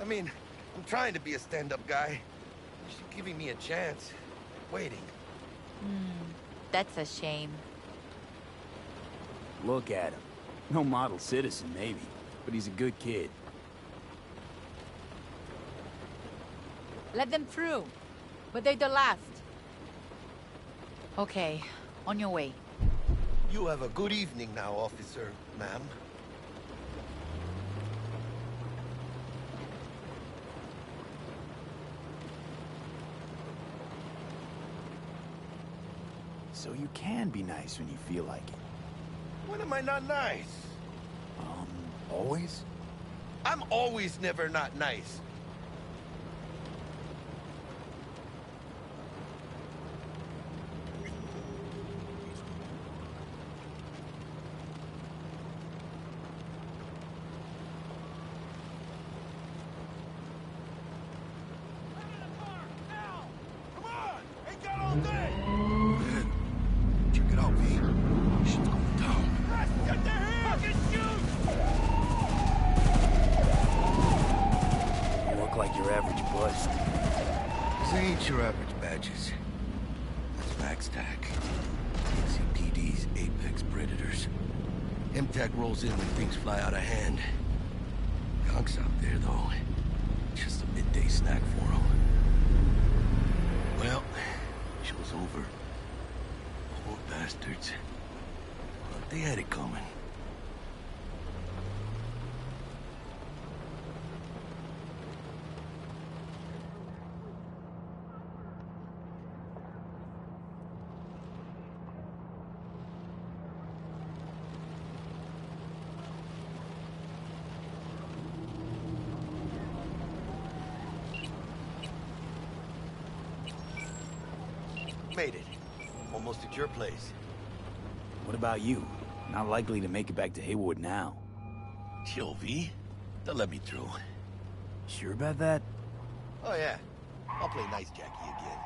I mean, I'm trying to be a stand-up guy. She's giving me a chance. Waiting. That's a shame. Look at him. No model citizen, maybe, but he's a good kid. Let them through. But they're the last. Okay, on your way. You have a good evening now, officer, ma'am. So you can be nice when you feel like it. When am I not nice? Always? I'm always never not nice. Check it out, V. Shit's going down. Get the fucking shoot! You look like your average bust. This ain't your average badges. That's Vaxtac. NCPD's apex predators. MTAC rolls in when things fly out of hand. Gonks out there, though. Just a midday snack for them. Well, show's over. Poor bastards. Thought they had it coming. Made it. Almost at your place. What about you? Not likely to make it back to Haywood now. Chill, V. They'll let me through. Sure about that? Oh, yeah. I'll play nice Jackie again.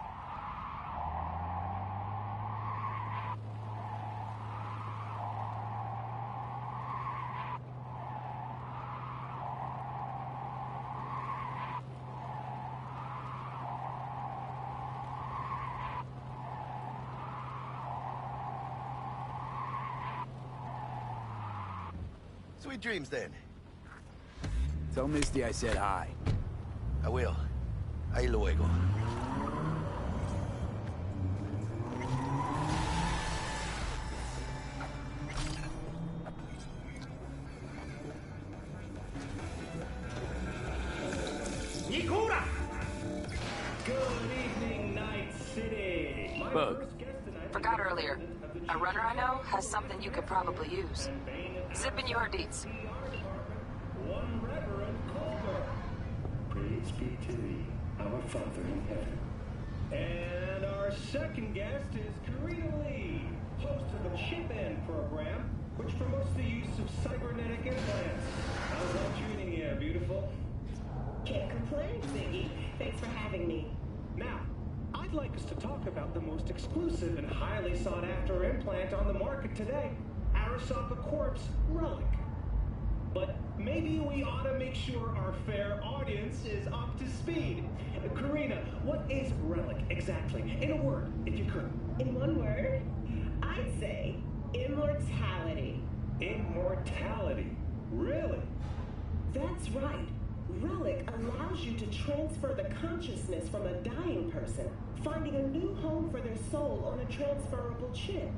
Sweet dreams, then. Tell Misty I said hi. I will. Ahí luego. Nikura! Good evening, Night City. Bug. Forgot earlier. A runner I know has something you could probably use. Zip in your deets. One Reverend Culver. Praise be to thee, our Father in heaven. And our second guest is Karina Lee, host of the Chip In program, which promotes the use of cybernetic implants. How's that treating you, beautiful? Can't complain, Ziggy. Thanks for having me. Now, I'd like us to talk about the most exclusive and highly sought-after implant on the market today, Arasaka Corp's Relic. But maybe we ought to make sure our fair audience is up to speed. Karina, what is Relic exactly? In a word, if you could. In one word, I'd say immortality. Immortality? Really? That's right. Relic allows you to transfer the consciousness from a dying person, finding a new home for their soul on a transferable chip.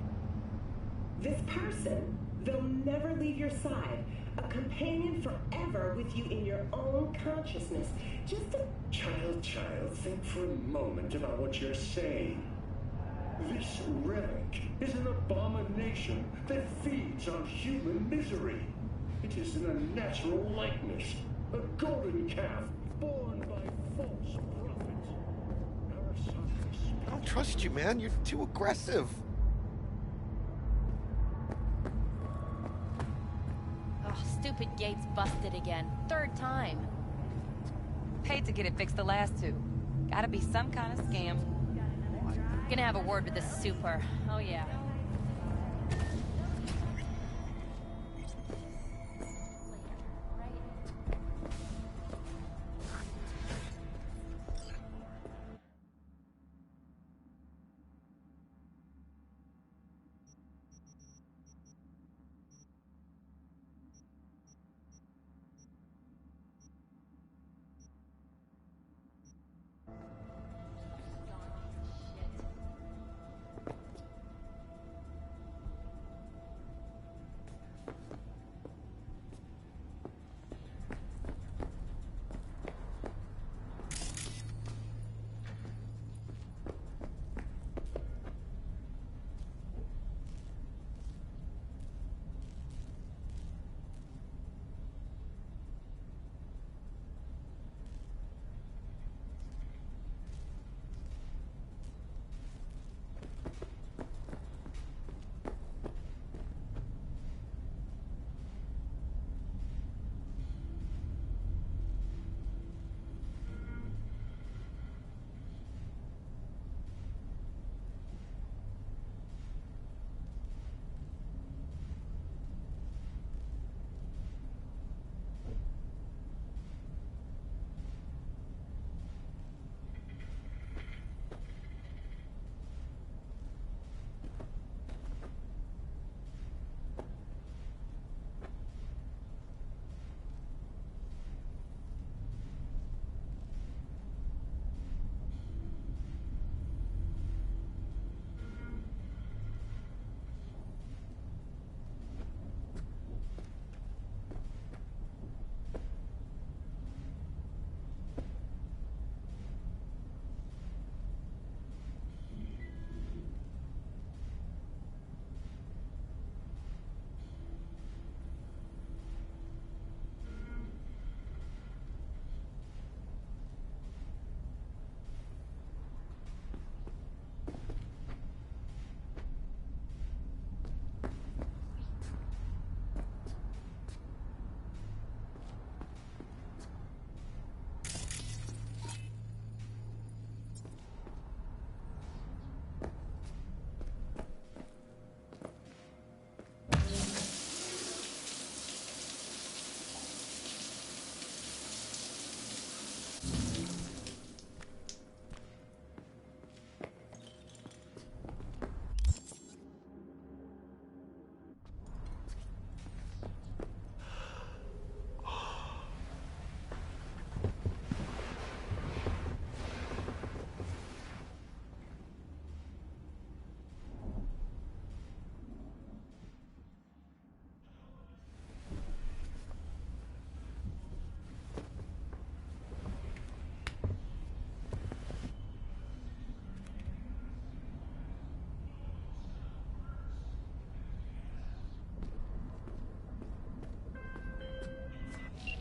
This person, they'll never leave your side, a companion forever with you in your own consciousness. Just a... Child, think for a moment about what you're saying. This relic is an abomination that feeds on human misery. It is an unnatural likeness. A golden calf born by false prophets. I don't trust you, man. You're too aggressive. Oh, stupid stupid gate's busted again. Third time. Paid to get it fixed the last two. Gotta be some kind of scam. Gonna have a word with the super. Oh yeah.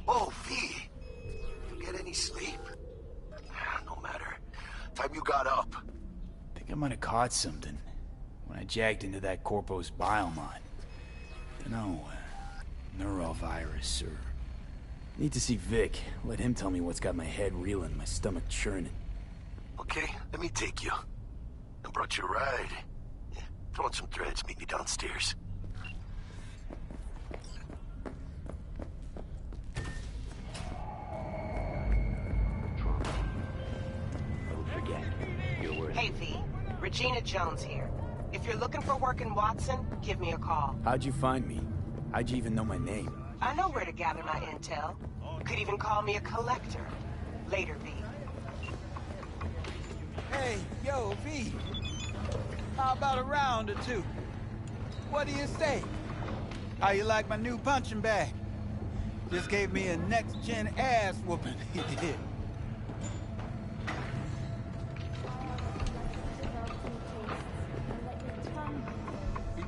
Oh, V! You get any sleep? No matter. Time you got up. Think I might have caught something when I jagged into that Corpo's biomon. Dunno, neurovirus or... Need to see Vic. Let him tell me what's got my head reeling, my stomach churning. Okay, let me take you. I brought you a ride. Yeah, throw on some threads, meet me downstairs. Hey, V. Regina Jones here. If you're looking for work in Watson, give me a call. How'd you find me? How'd you even know my name? I know where to gather my intel. Could even call me a collector. Later, V. Hey, yo, V. How about a round or two? What do you say? How you like my new punching bag? Just gave me a next-gen ass whooping, he did.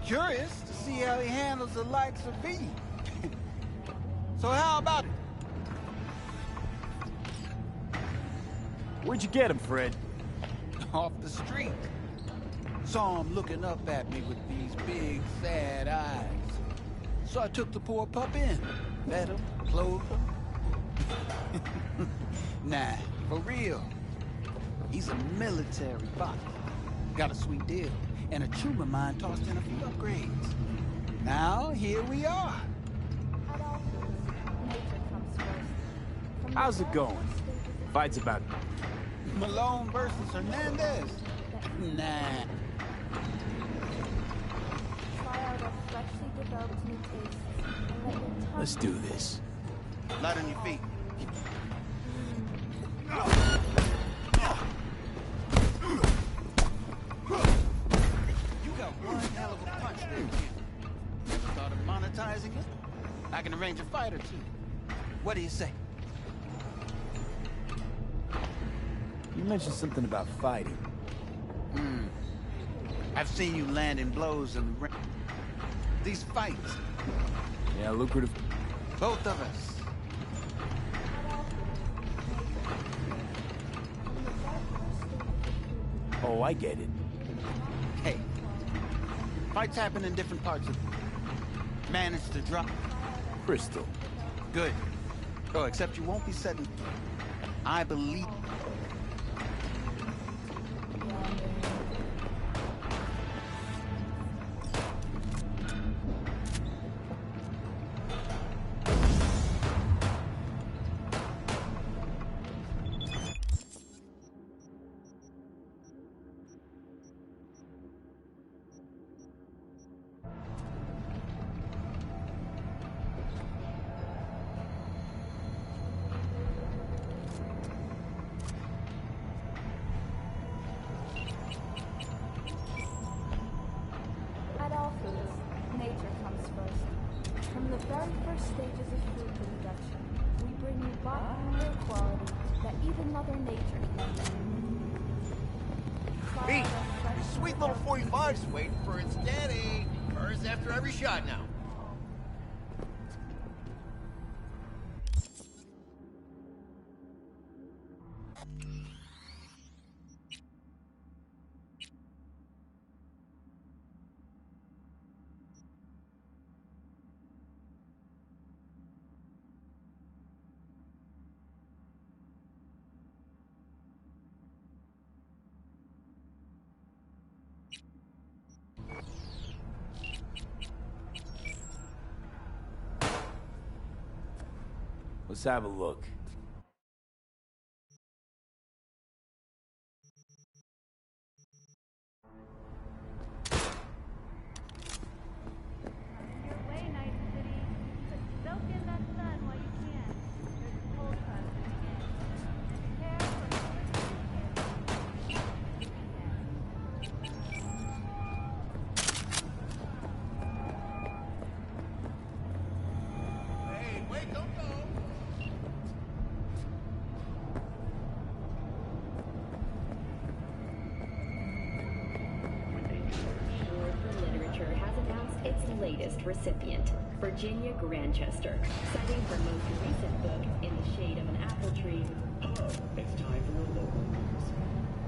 Curious to see how he handles the likes of V. So how about it? Where'd you get him, Fred? Off the street. Saw him looking up at me with these big, sad eyes. So I took the poor pup in. fed him, clothed him. Nah, for real. He's a military bot. Got a sweet deal, and a tumor mine tossed in a few upgrades. Now, here we are. How's it going? Fight's about... Malone versus Hernandez? Nah. Let's do this. Light on your feet. You got one hell of a punch there, kid. Never thought of monetizing it? I can arrange a fight or two. What do you say? You mentioned something about fighting. I've seen you landing blows in the ring. These fights. Yeah, lucrative. Both of us. Oh, I get it. Hey, fights happen in different parts of... Managed to drop... Crystal. Good. Oh, except you won't be setting... I believe... At all foods, nature comes first. From the very first stages of food production, we bring you bottom-tier quality that even Mother Nature can Pete, your sweet little 45's waiting for its daddy. Hers after every shot now. Let's have a look. Hey, wait, don't go. Literature has announced its latest recipient, Virginia Grantchester, citing her most recent book, In the Shade of an Apple Tree. Hello, it's time for the local news.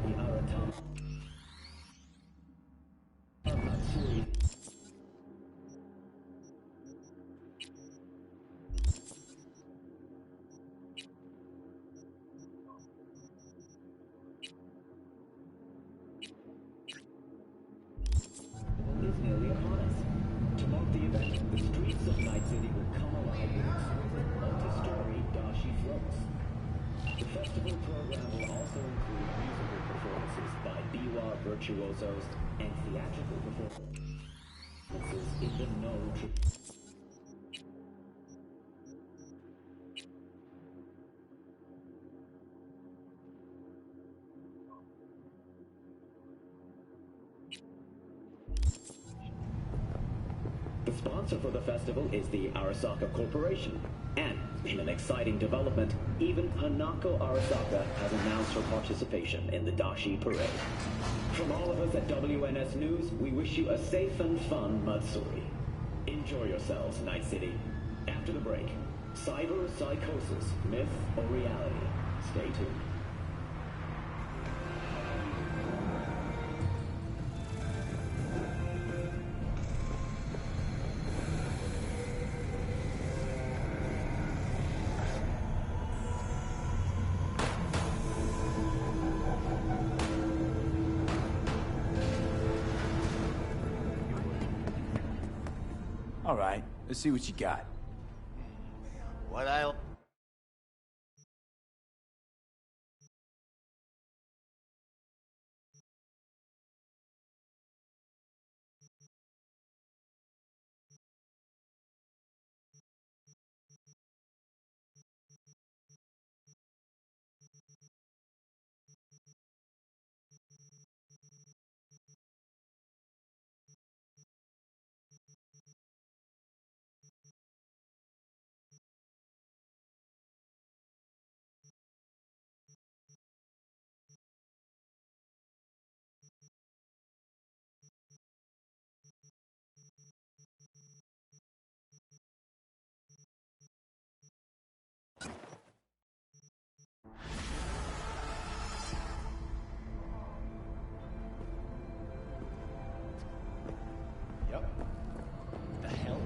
The Aratom... Matsuri... is nearly upon us. To mark the event, the streets of Night City will come alive with exquisite multi-story dashi floats. The festival program will also include musical performances by biwa virtuosos and theatrical performances in the The sponsor for the festival is the Arasaka Corporation. And, in an exciting development, even Hanako Arasaka has announced her participation in the Dashi Parade. From all of us at WNS News, we wish you a safe and fun Matsuri. Enjoy yourselves, Night City. After the break, cyber psychosis, myth or reality? Stay tuned. All right, let's see what you got. What I'll... Yep. The hell?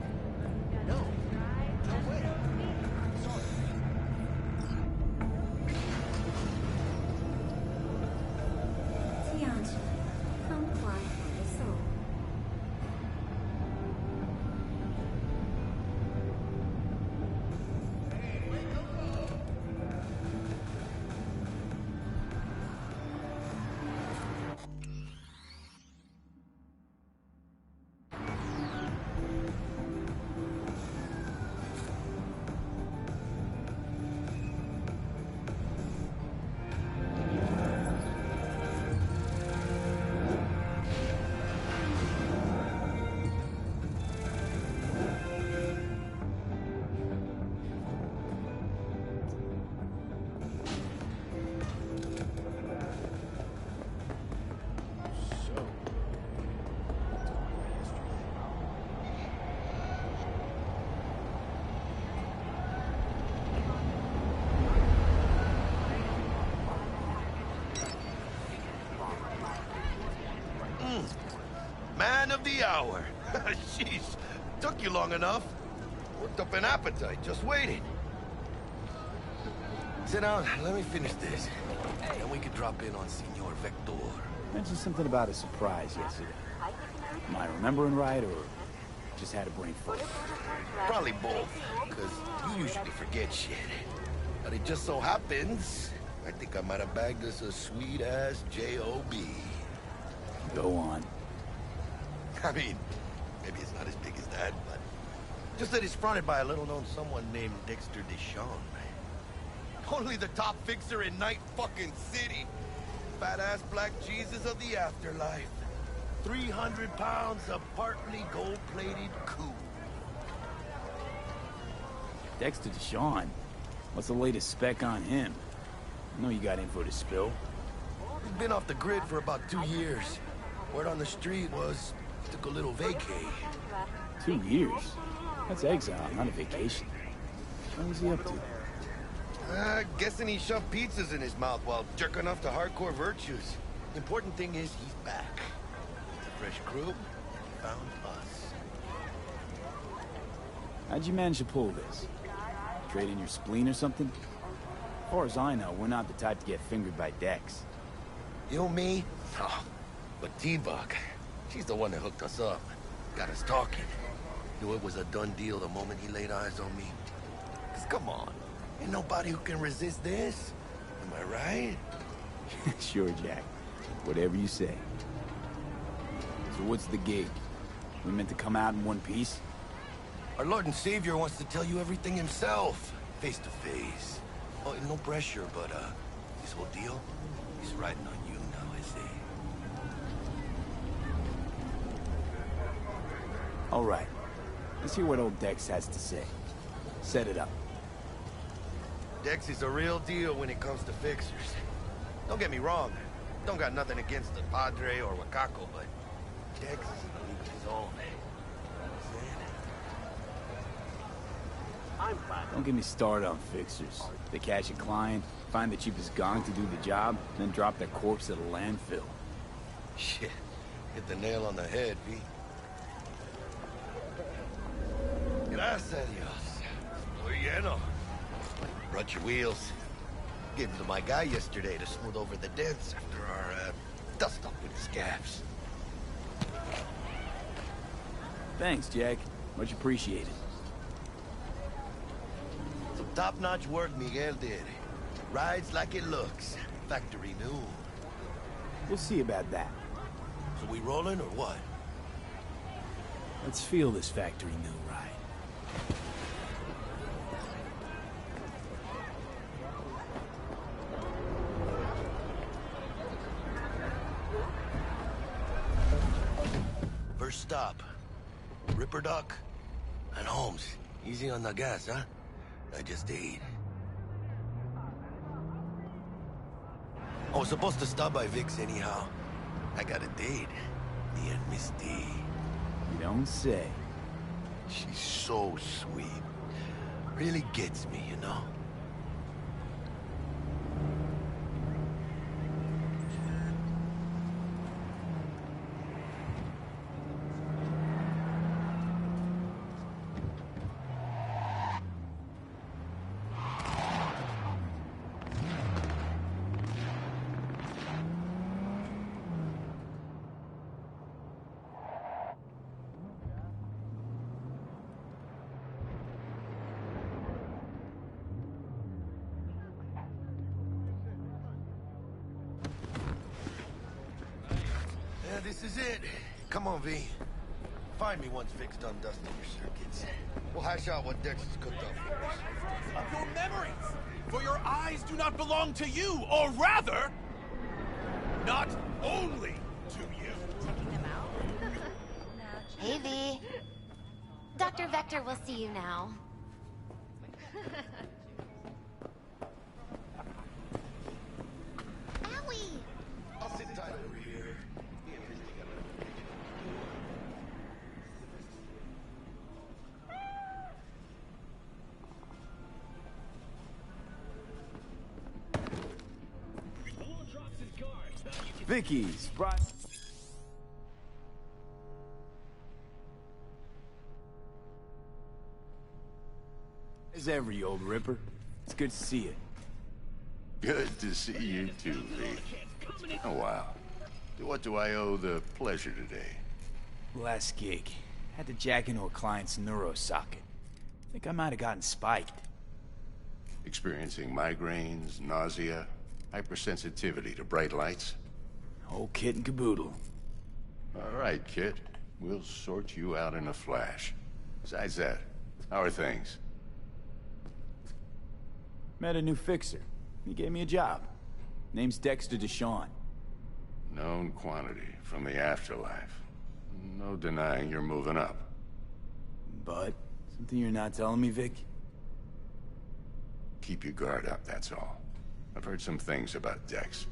No. No way. Sorry. 这样子，很快的送。Man of the hour. Jeez, took you long enough. Worked up an appetite, just waiting. Sit down, let me finish this. Then we can drop in on Senor Vector. Mentioned something about a surprise yesterday. Am I remembering right, or just had a brain fart? Probably both, because you usually forget shit. But it just so happens, I think I might have bagged us a sweet-ass J.O.B. Go on. I mean, maybe it's not as big as that, but just that it's fronted by a little-known someone named Dexter Deshawn. Only the top fixer in Night fucking City. Badass black Jesus of the afterlife. 300 pounds of partly gold-plated coup. Dexter Deshawn. What's the latest spec on him? I know you got info to spill. He's been off the grid for about 2 years. Word on the street was he took a little vacay. 2 years? That's exile, not a vacation. What was he up to? Guessing he shoved pizzas in his mouth while jerking off to hardcore virtues. The important thing is he's back. With a fresh crew, and he found us. How'd you manage to pull this? Trade in your spleen or something? As far as I know, we're not the type to get fingered by Dex. You, me? Oh, but T-Bug, she's the one that hooked us up. Got us talking. Knew it was a done deal the moment he laid eyes on me. 'Cause come on, ain't nobody who can resist this. Am I right? Sure, Jack. Whatever you say. So what's the gig? We meant to come out in one piece? Our Lord and Savior wants to tell you everything himself, face to face. Oh, no pressure, but this whole deal, he's riding on you now, I see. All right. Let's hear what old Dex has to say. Set it up. Dex is a real deal when it comes to fixers. Don't get me wrong. Don't got nothing against the Padre or Wakako, but Dex is in a league of his own. Don't get me started on fixers. They catch a client, find the cheapest gong to do the job, then drop that corpse at a landfill. Shit. Hit the nail on the head, V. Gracias a Dios. Muy lleno. Brought your wheels. Gave them to my guy yesterday to smooth over the dents after our dust-up with the scabs. Thanks, Jack. Much appreciated. Some top-notch work Miguel did. Rides like it looks. Factory new. We'll see about that. So we rolling or what? Let's feel this factory new ride. First stop. Ripper Dock. And Holmes. Easy on the gas, huh? I just ate. I was supposed to stop by Vic's anyhow. I got a date. Me and Miss D. You don't say. She's so sweet. Really gets me, you know? Yeah, this is it. Come on, V. Find me once Vic's done dusting your circuits. We'll hash out what Dex has cooked up for us. Of your memories! For your eyes do not belong to you, or rather, not only to you. Checking them out? Hey, V. Dr. Vector will see you now. Owie! I'll sit tight over here. Vicky's brought. As ever, you old ripper. It's good to see you. Good to see you too, V. Oh, wow. What do I owe the pleasure today? Last gig. Had to jack into a client's neurosocket. Think I might have gotten spiked. Experiencing migraines, nausea, hypersensitivity to bright lights? Whole kit and caboodle. All right, kid. We'll sort you out in a flash. Besides that, how are things? Met a new fixer. He gave me a job. Name's Dexter Deshawn. Known quantity from the afterlife. No denying you're moving up. But, something you're not telling me, Vic? Keep your guard up, that's all. I've heard some things about Dex.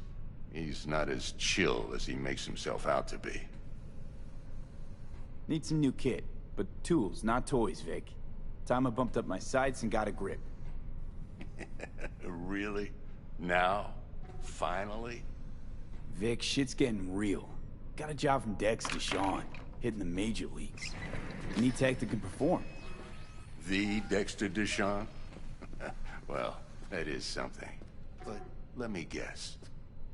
He's not as chill as he makes himself out to be. Need some new kit, but tools, not toys, Vic. Time I bumped up my sights and got a grip. Really? Now? Finally? Vic, shit's getting real. Got a job from Dex Deshawn, hitting the major leagues. Need tech that can perform. The Dexter Deshawn? Well, that is something. But let me guess.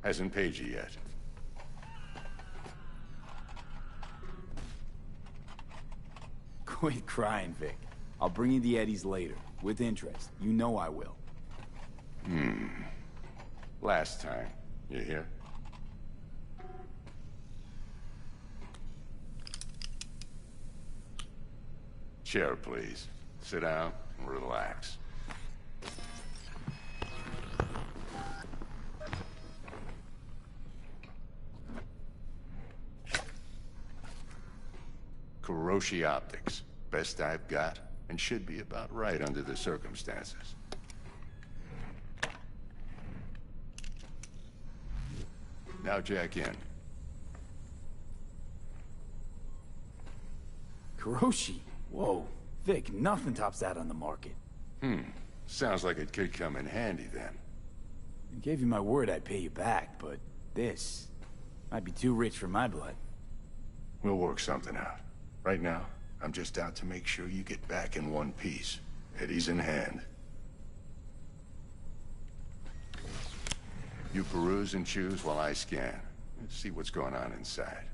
Hasn't paid you yet. Quit crying, Vic. I'll bring you the eddies later, with interest. You know I will. Last time. You hear? Chair, please. Sit down and relax. Kuroshi Optics. Best I've got, and should be about right under the circumstances. Now jack in. Kuroshi? Whoa. Vic, nothing tops that on the market. Sounds like it could come in handy then. I gave you my word I'd pay you back, but this might be too rich for my blood. We'll work something out. Right now, I'm just out to make sure you get back in one piece. Eddie's in hand. You peruse and choose while I scan. Let's see what's going on inside.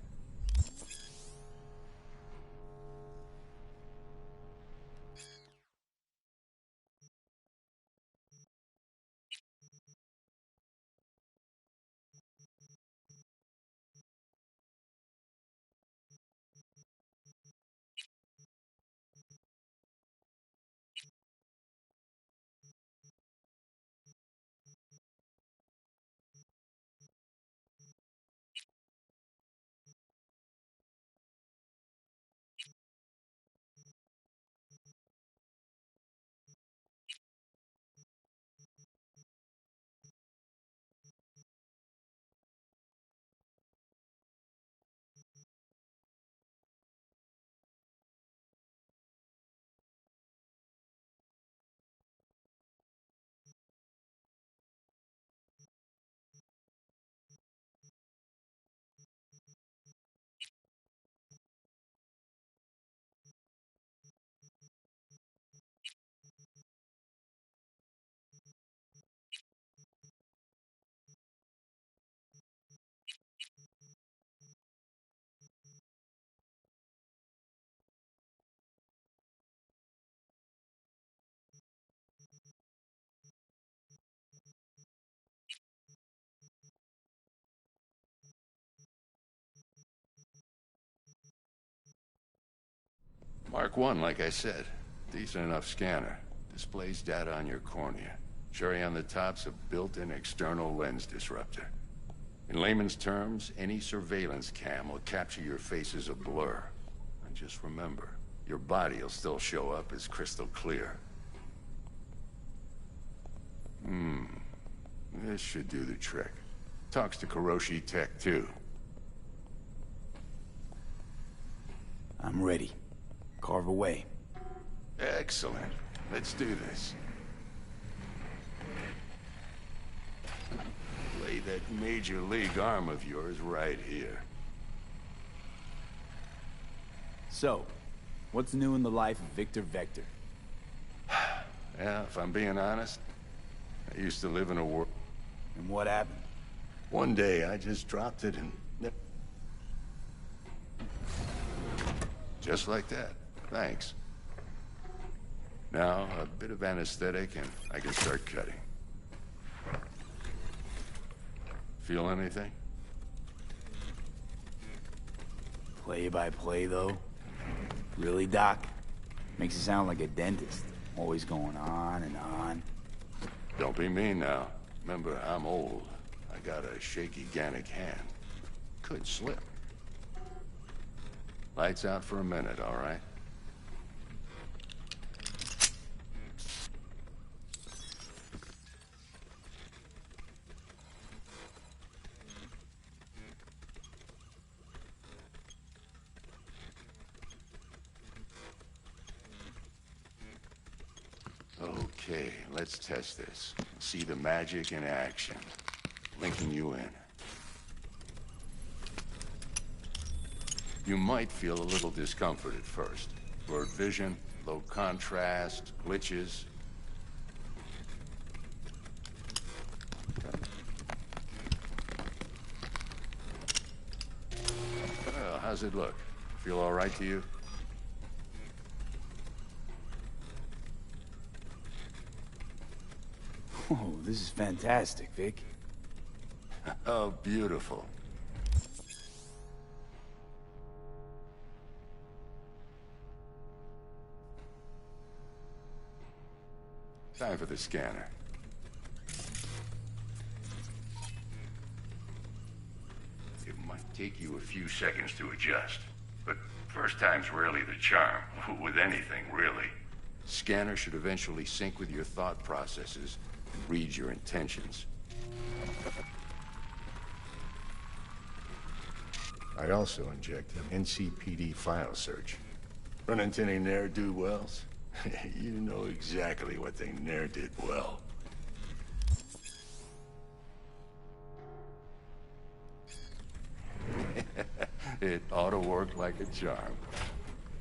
Mark 1, like I said. Decent enough scanner. Displays data on your cornea. Cherry on the top's a built-in external lens disruptor. In layman's terms, any surveillance cam will capture your face as a blur. And just remember, your body will still show up as crystal clear. This should do the trick. Talks to Kuroshi Tech, too. I'm ready. Carve away. Excellent. Let's do this. Lay that major league arm of yours right here. So, what's new in the life of Victor Vector? Yeah, if I'm being honest, I used to live in a world... And what happened? One day, I just dropped it and... Just like that. Thanks. Now, a bit of anesthetic and I can start cutting. Feel anything? Play by play, though? Really, Doc? Makes it sound like a dentist. Always going on and on. Don't be mean now. Remember, I'm old. I got a shaky Gannic hand. Could slip. Lights out for a minute, all right? Okay, let's test this. See the magic in action. Linking you in. You might feel a little discomfort at first. Blurred vision, low contrast, glitches. Well, how's it look? Feel all right to you? Oh, this is fantastic, Vic. Oh, beautiful. Time for the scanner. It might take you a few seconds to adjust, but first time's rarely the charm, with anything, really. Scanner should eventually sync with your thought processes and read your intentions. I also inject an NCPD file search. Run into any ne'er-do-wells? You know exactly what they ne'er did well. It ought to work like a charm.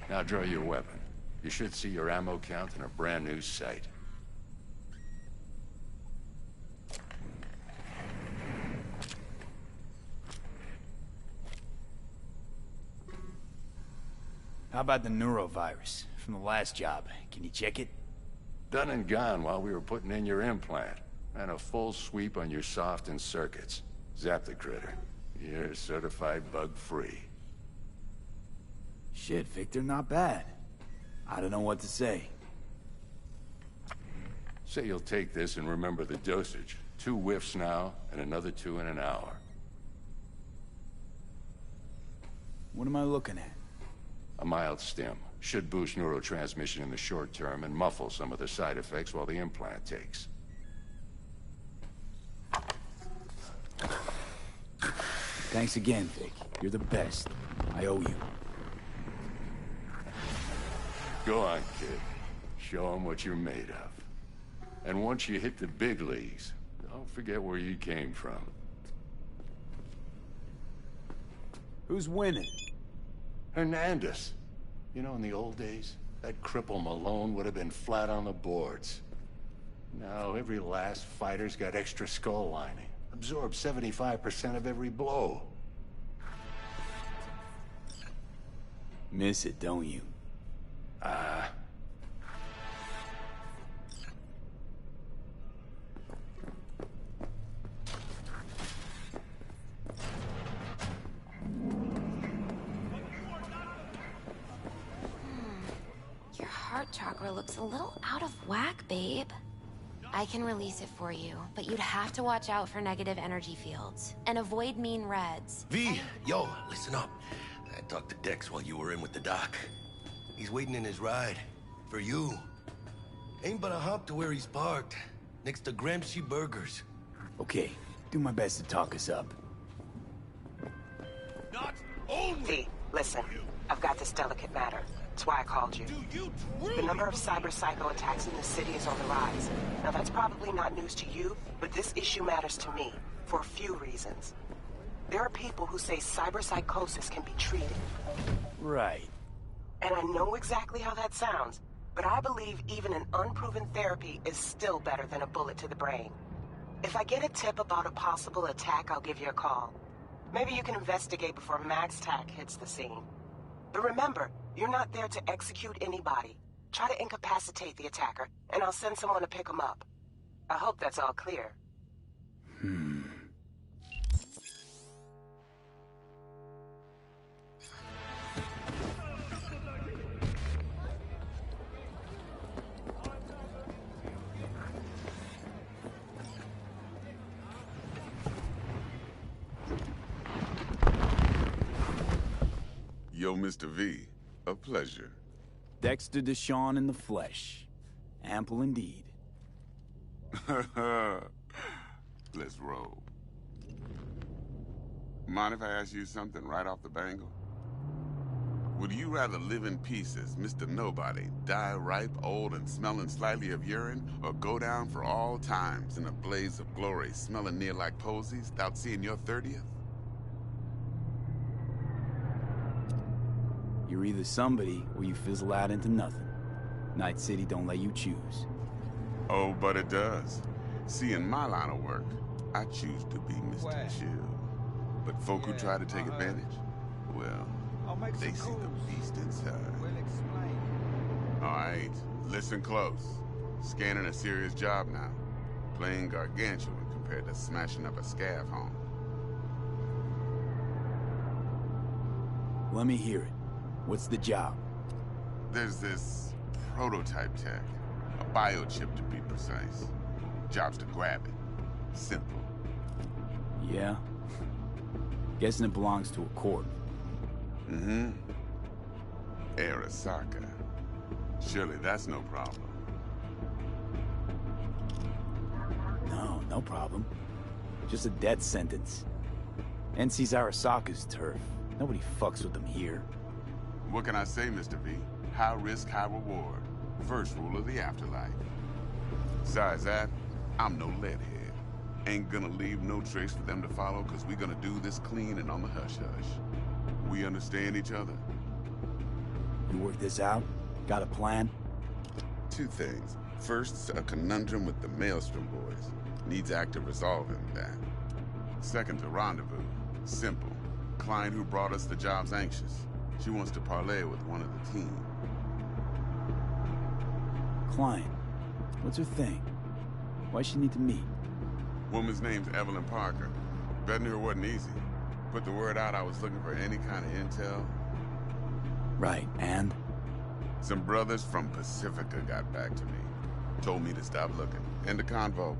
Now draw your weapon. You should see your ammo count in a brand new sight. How about the neurovirus from the last job? Can you check it? Done and gone while we were putting in your implant. And a full sweep on your soft and circuits. Zap the critter. You're certified bug-free. Shit, Victor, not bad. I don't know what to say. Say you'll take this and remember the dosage. 2 whiffs now, and another 2 in an hour. What am I looking at? A mild stim. Should boost neurotransmission in the short term and muffle some of the side effects while the implant takes. Thanks again, Vic. You're the best. I owe you. Go on, kid. Show them what you're made of. And once you hit the big leagues, don't forget where you came from. Who's winning? Hernandez. You know, in the old days, that cripple Malone would have been flat on the boards. Now, every last fighter's got extra skull lining. Absorbs 75% of every blow. Miss it, don't you? heart chakra looks a little out of whack, babe. I can release it for you, but you'd have to watch out for negative energy fields and avoid mean reds. V, yo, listen up. I talked to Dex while you were in with the doc. He's waiting in his ride. For you. Ain't but a hop to where he's parked. Next to Gramsci Burgers. Okay, do my best to talk us up. Not only... V, listen. I've got this delicate matter. That's why I called you. The number of cyber psycho attacks in the city is on the rise. Now that's probably not news to you, but this issue matters to me for a few reasons. There are people who say cyber psychosis can be treated. Right. And I know exactly how that sounds, but I believe even an unproven therapy is still better than a bullet to the brain. If I get a tip about a possible attack, I'll give you a call. Maybe you can investigate before Max Tack hits the scene. But remember, you're not there to execute anybody. Try to incapacitate the attacker, and I'll send someone to pick him up. I hope that's all clear. Yo, Mr. V, a pleasure. Dexter Deshawn in the flesh. Ample indeed. Let's roll. Mind if I ask you something right off the bangle? Would you rather live in pieces, Mr. Nobody, die ripe, old, and smelling slightly of urine, or go down for all times in a blaze of glory, smelling near like posies, without seeing your 30th? You're either somebody, or you fizzle out into nothing. Night City don't let you choose. Oh, but it does. See, in my line of work, I choose to be Mr. Chill. But folk who try to take advantage, well, they see the beast inside. All right, listen close. Scanning a serious job now. Playing gargantuan compared to smashing up a scav home. Let me hear it. What's the job? There's this prototype tech. A biochip, to be precise. Job's to grab it. Simple. Yeah? Guessing it belongs to a corp. Mm-hmm. Arasaka. Surely that's no problem. No problem. Just a death sentence. NC's Arasaka's turf. Nobody fucks with them here. What can I say, Mr. V? High risk, high reward. First rule of the afterlife. Besides that, I'm no leadhead. Ain't gonna leave no trace for them to follow, cause we gonna do this clean and on the hush-hush. We understand each other? You work this out? Got a plan? Two things. First, a conundrum with the Maelstrom boys. Needs active resolving that. Second, a rendezvous. Simple. Client who brought us the job's anxious. She wants to parlay with one of the team. Client? What's her thing? Why'd she need to meet? Woman's name's Evelyn Parker. Betting her wasn't easy. Put the word out I was looking for any kind of intel. Right, and? Some brothers from Pacifica got back to me. Told me to stop looking. End of convo.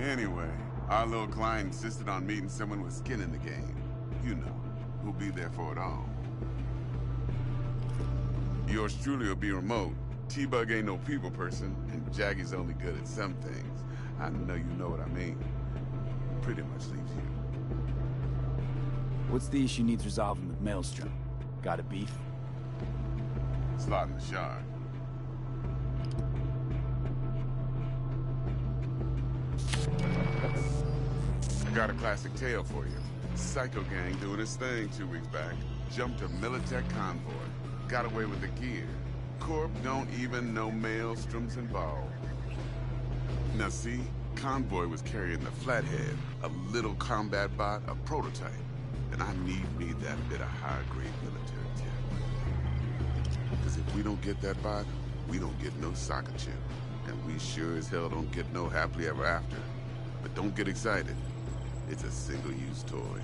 Anyway, our little client insisted on meeting someone with skin in the game. You know, who'll be there for it all. Yours truly will be remote. T-Bug ain't no people person, and Jaggie's only good at some things. I know you know what I mean. Pretty much leaves you. What's the issue needs resolving with Maelstrom? Got a beef? Slotting the shard. I got a classic tale for you. Psycho gang doing his thing 2 weeks back. Jumped a Militech convoy. Got away with the gear. Corp don't even know Maelstrom's involved. Now see, convoy was carrying the Flathead, a little combat bot, a prototype. And I need me that bit of high-grade military tech. Because if we don't get that bot, we don't get no soccer chip. And we sure as hell don't get no happily ever after. But don't get excited. It's a single-use toy.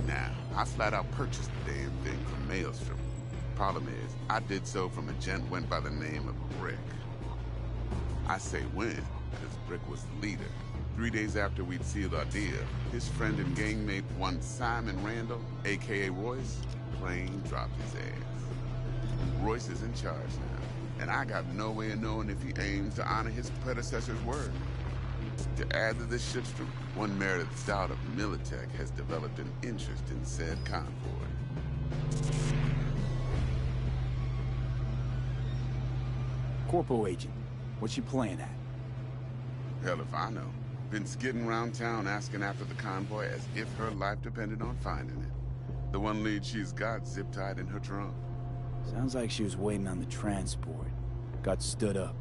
Now, I flat out purchased the damn thing from Maelstrom. Problem is, I did so from a gent went by the name of Brick. I say when, because Brick was the leader. 3 days after we'd sealed our deal, his friend and gangmate, one Simon Randall, a.k.a. Royce, plain dropped his ass. Royce is in charge now, and I got no way of knowing if he aims to honor his predecessor's word. To add to this shitstorm, one Meredith Stout of Militech has developed an interest in said convoy. Corpo agent, what's she playing at? Hell if I know. Been skidding around town asking after the convoy as if her life depended on finding it. The one lead she's got zip-tied in her trunk. Sounds like she was waiting on the transport. Got stood up.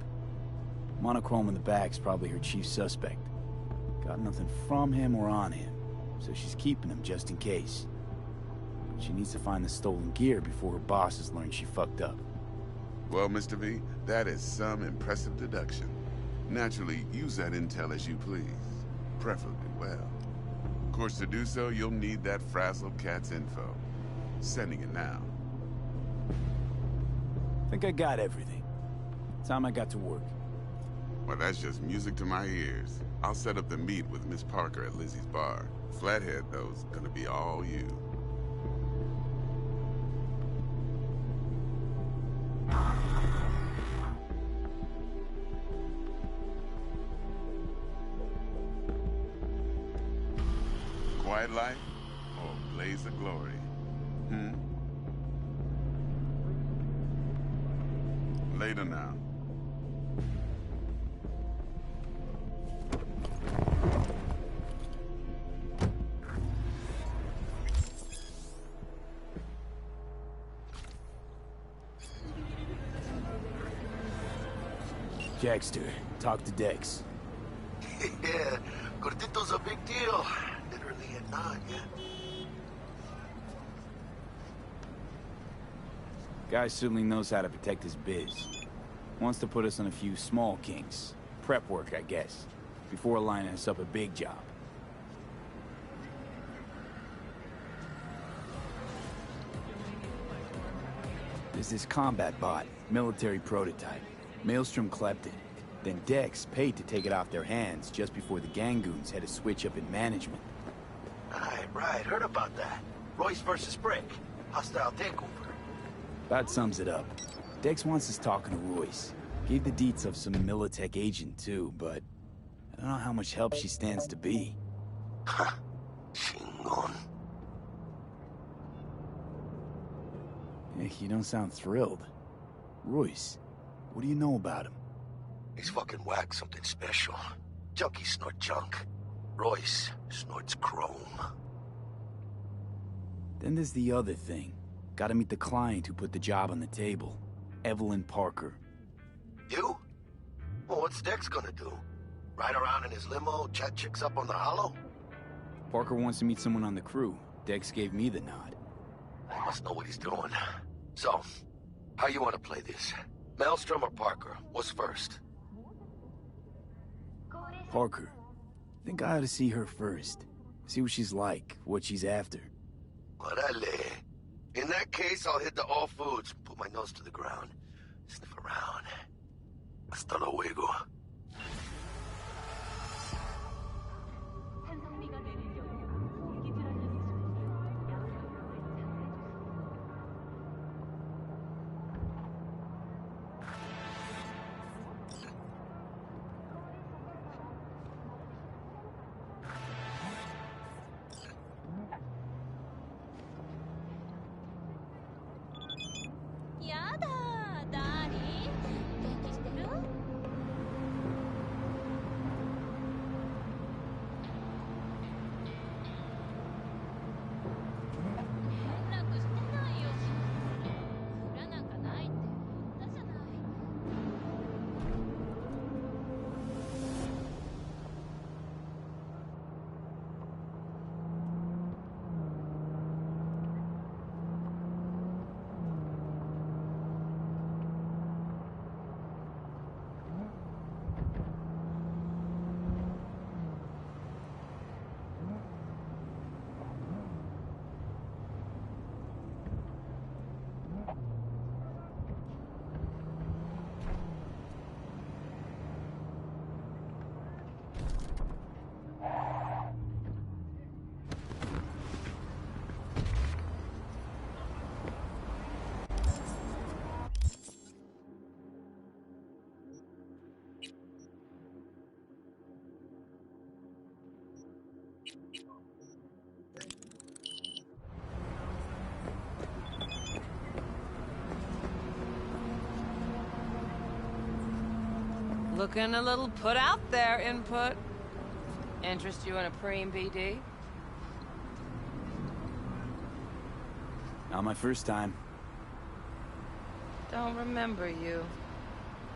Monochrome in the back's probably her chief suspect. Got nothing from him or on him, so she's keeping him just in case. She needs to find the stolen gear before her bosses learn she fucked up. Well, Mr. V, that is some impressive deduction. Naturally, use that intel as you please. Preferably well. Of course, to do so, you'll need that frazzled cat's info. Sending it now. Think I got everything. Time I got to work. Well, that's just music to my ears. I'll set up the meet with Miss Parker at Lizzie's bar. Flathead, though, is gonna be all you. Quiet life or blaze of glory? Later now. Jackster, talk to Dex. Yeah, Gordito's a big deal. Literally a nod, yeah. Guy certainly knows how to protect his biz. Wants to put us on a few small kinks. Prep work, I guess. Before lining us up a big job. There's this combat bot, military prototype. Maelstrom clept it. Then Dex paid to take it off their hands just before the Gangoons had a switch up in management. Right, heard about that. Royce versus Brick. Hostile takeover. That sums it up. Dex wants us talking to Royce. Gave the deets of some Militech agent too, but I don't know how much help she stands to be. Chingon. You don't sound thrilled. Royce, what do you know about him? He's fucking whack something special. Junkies snort junk. Royce snorts chrome. Then there's the other thing. Gotta meet the client who put the job on the table. Evelyn Parker. You? Well, what's Dex gonna do? Ride around in his limo, chat chicks up on the hollow? Parker wants to meet someone on the crew. Dex gave me the nod. I must know what he's doing. So, how you want to play this? Maelstrom or Parker? What's first? Parker. Think I ought to see her first. See what she's like, what she's after. Orale. In that case, I'll hit the all foods, put my nose to the ground, sniff around. Hasta luego. Looking a little put out there, input. Interest you in a preem BD? Not my first time. Don't remember you.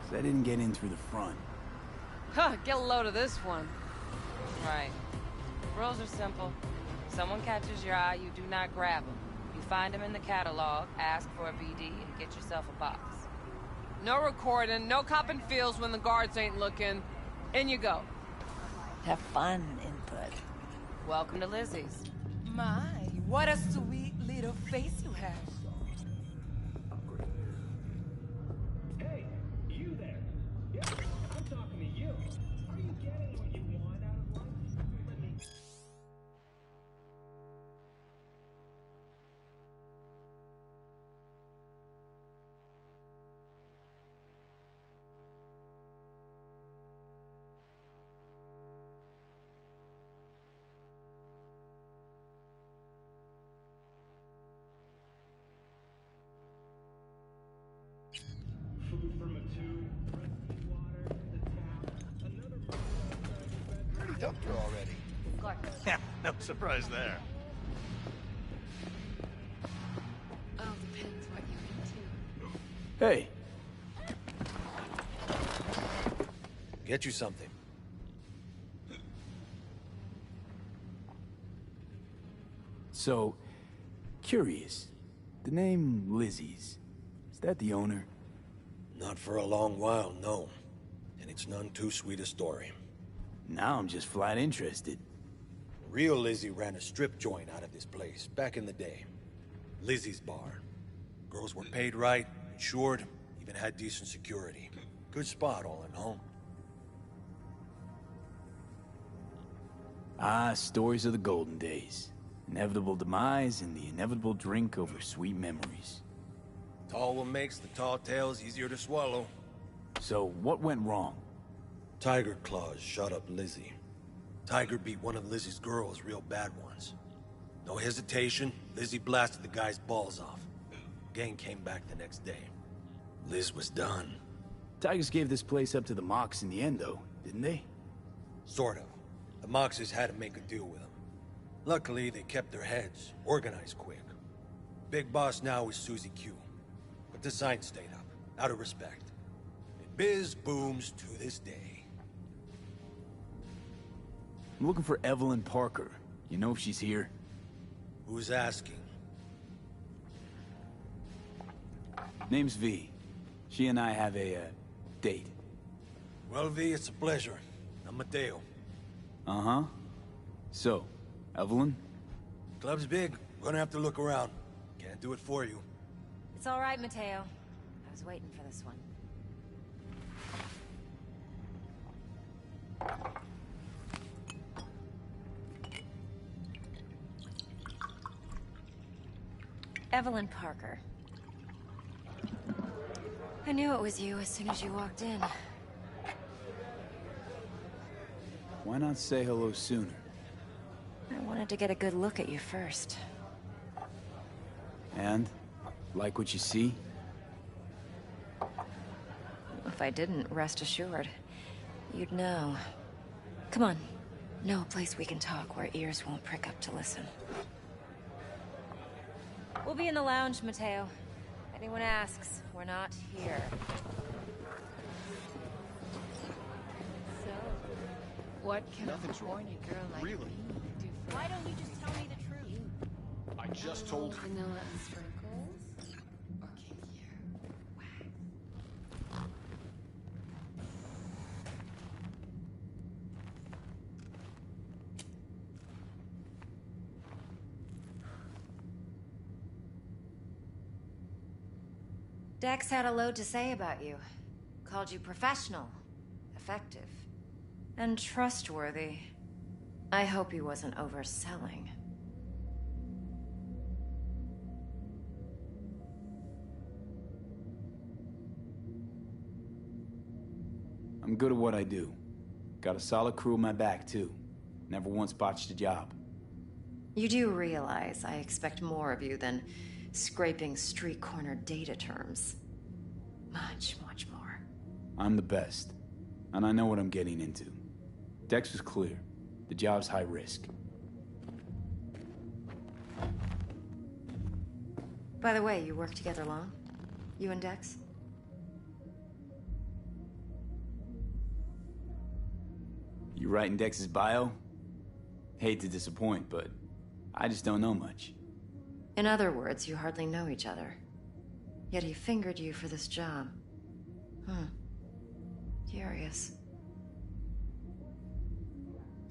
'Cause I didn't get in through the front. Huh, get a load of this one. Right. Rules are simple. Someone catches your eye, you do not grab them. You find them in the catalog, ask for a BD, and get yourself a box. No recording, no copping feels when the guards ain't looking. In you go. Have fun, input. Welcome to Lizzie's. My, what a sweet little face you have. Hey, you there. Yeah, I'm talking to you. Are you getting what you want out of life? Let me... Food from a tube, rusty water, the tap, another Pretty dumped her already. Clark. Yeah, no surprise there. All depends what you're into. Hey. Get you something. So, curious. The name Lizzie's. Is that the owner? Not for a long while, no. And it's none too sweet a story. Now I'm just flat interested. Real Lizzie ran a strip joint out of this place, back in the day. Lizzie's Bar. Girls were paid right, insured, even had decent security. Good spot, all in all. Ah, stories of the golden days. Inevitable demise and the inevitable drink over sweet memories. Tall one makes the tall tales easier to swallow. So, what went wrong? Tiger Claws shot up Lizzie. Tiger beat one of Lizzie's girls real bad ones. No hesitation, Lizzie blasted the guy's balls off. Gang came back the next day. Liz was done. Tigers gave this place up to the Mox in the end, though, didn't they? Sort of. The Moxes had to make a deal with them. Luckily, they kept their heads, organized quick. Big boss now is Susie Q. But the sign stayed up, out of respect. And biz booms to this day. I'm looking for Evelyn Parker. You know if she's here? Who's asking? Name's V. She and I have a, date. Well, V, it's a pleasure. I'm Mateo. Uh-huh. So, Evelyn? Club's big. Gonna have to look around. Can't do it for you. It's all right, Mateo. I was waiting for this one. Evelyn Parker. I knew it was you as soon as you walked in. Why not say hello sooner? I wanted to get a good look at you first. And? Like what you see? If I didn't, rest assured, you'd know. Come on. Know a place we can talk where ears won't prick up to listen. We'll be in the lounge, Mateo. If anyone asks, we're not here. So, what can Nothing's a horny girl like Really? me do for Why don't you just tell me the truth? I just told you. Vanilla and sprinkles? Or kinkier? Dex had a load to say about you. Called you professional, effective, and trustworthy. I hope he wasn't overselling. I'm good at what I do. Got a solid crew in my back, too. Never once botched a job. You do realize I expect more of you than scraping street corner data terms. Much, much more. I'm the best. and I know what I'm getting into. Dex was clear. The job's high risk. By the way, you work together long? You and Dex? You writing Dex's bio? Hate to disappoint, but I just don't know much. In other words, you hardly know each other. Yet he fingered you for this job. Curious.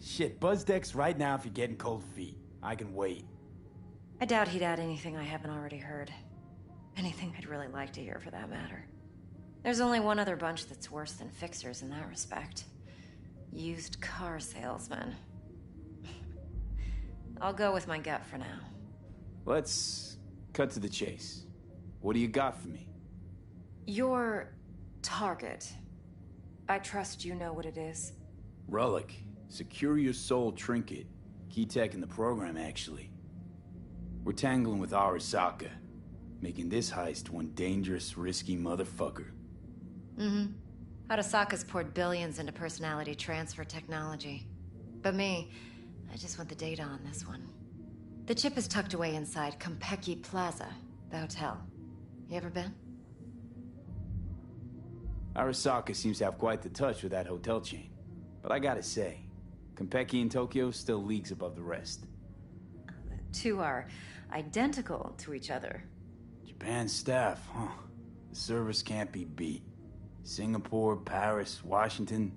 Shit, buzz Dex right now if you're getting cold feet. I can wait. I doubt he'd add anything I haven't already heard. Anything I'd really like to hear, for that matter. There's only one other bunch that's worse than fixers in that respect. Used car salesmen. I'll go with my gut for now. Let's cut to the chase. What do you got for me? Your target. I trust you know what it is. Relic. Secure your soul trinket. Key tech in the program, actually. We're tangling with Arasaka, making this heist one dangerous, risky motherfucker. Arasaka's poured billions into personality transfer technology. But me, I just want the data on this one. The chip is tucked away inside Konpeki Plaza, the hotel. You ever been? Arasaka seems to have quite the touch with that hotel chain. But I gotta say, Konpeki in Tokyo still leagues above the rest. The two are identical to each other. Japan staff, huh? The service can't be beat. Singapore, Paris, Washington.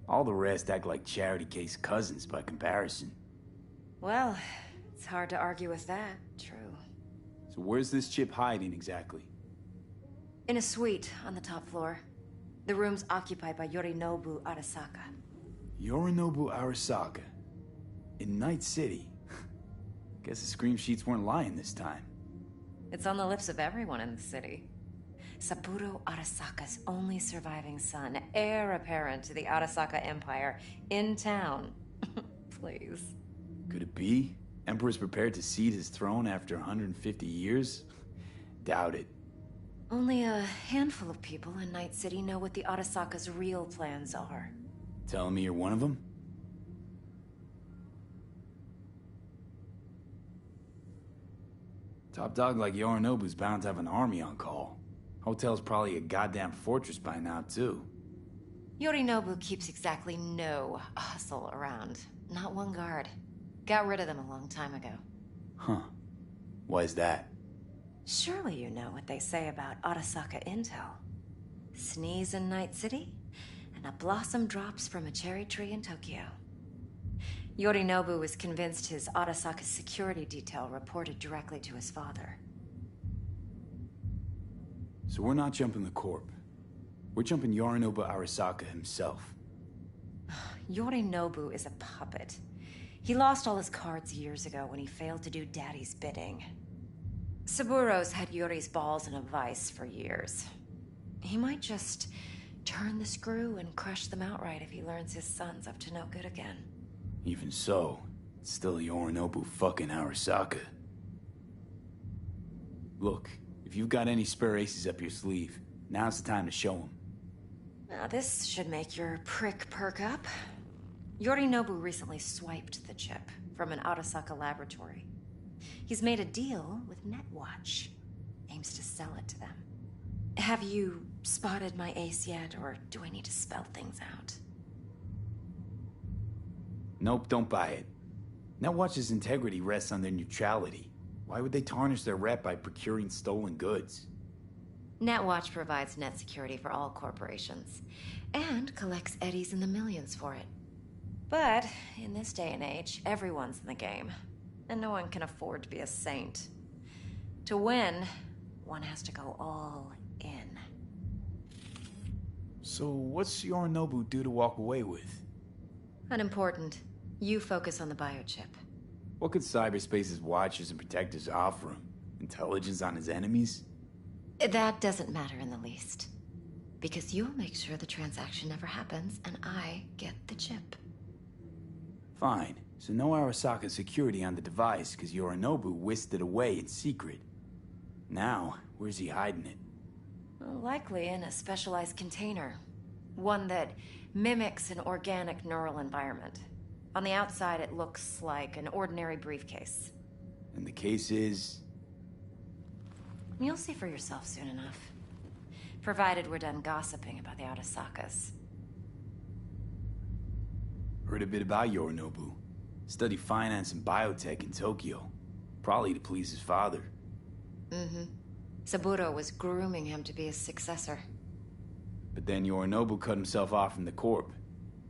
All the rest act like charity case cousins by comparison. Well, it's hard to argue with that, true. So where's this chip hiding exactly? In a suite on the top floor. The room's occupied by Yorinobu Arasaka. Yorinobu Arasaka? In Night City? Guess the scream sheets weren't lying this time. It's on the lips of everyone in the city. Saburo Arasaka's only surviving son, heir apparent to the Arasaka Empire, in town. Please. Could it be? Emperor's prepared to cede his throne after 150 years? Doubt it. Only a handful of people in Night City know what the Arasaka's real plans are. Telling me you're one of them? Top dog like Yorinobu's bound to have an army on call. Hotel's probably a goddamn fortress by now, too. Yorinobu keeps exactly no hustle around. Not one guard. Got rid of them a long time ago. Huh. Why's that? Surely you know what they say about Arasaka intel. Sneeze in Night City, and a blossom drops from a cherry tree in Tokyo. Yorinobu was convinced his Arasaka security detail reported directly to his father. So we're not jumping the Corp. We're jumping Yorinobu Arasaka himself. Yorinobu is a puppet. He lost all his cards years ago when he failed to do Daddy's bidding. Saburo's had Yuri's balls in a vice for years. He might just turn the screw and crush them outright if he learns his son's up to no good again. Even so, it's still Yorinobu fucking Arasaka. Look, if you've got any spare aces up your sleeve, now's the time to show them. Now this should make your prick perk up. Yorinobu recently swiped the chip from an Arasaka laboratory. He's made a deal with Netwatch. Aims to sell it to them. Have you spotted my ace yet, or do I need to spell things out? Nope, don't buy it. Netwatch's integrity rests on their neutrality. Why would they tarnish their rep by procuring stolen goods? Netwatch provides net security for all corporations, and collects eddies in the millions for it. But in this day and age, everyone's in the game, and no one can afford to be a saint. To win, one has to go all in. So what's Yorinobu due to walk away with? Unimportant. You focus on the biochip. What could cyberspace's watchers and protectors offer him? Intelligence on his enemies? That doesn't matter in the least. Because you'll make sure the transaction never happens, and I get the chip. Fine. So no Arasaka security on the device, because Yorinobu whisked it away in secret. Now, where's he hiding it? Well, likely in a specialized container. One that mimics an organic neural environment. On the outside, it looks like an ordinary briefcase. And the case is... You'll see for yourself soon enough. Provided we're done gossiping about the Arasakas. Heard a bit about Yorinobu. Studied finance and biotech in Tokyo. Probably to please his father. Mm-hmm. Saburo was grooming him to be his successor. But then Yorinobu cut himself off from the Corp.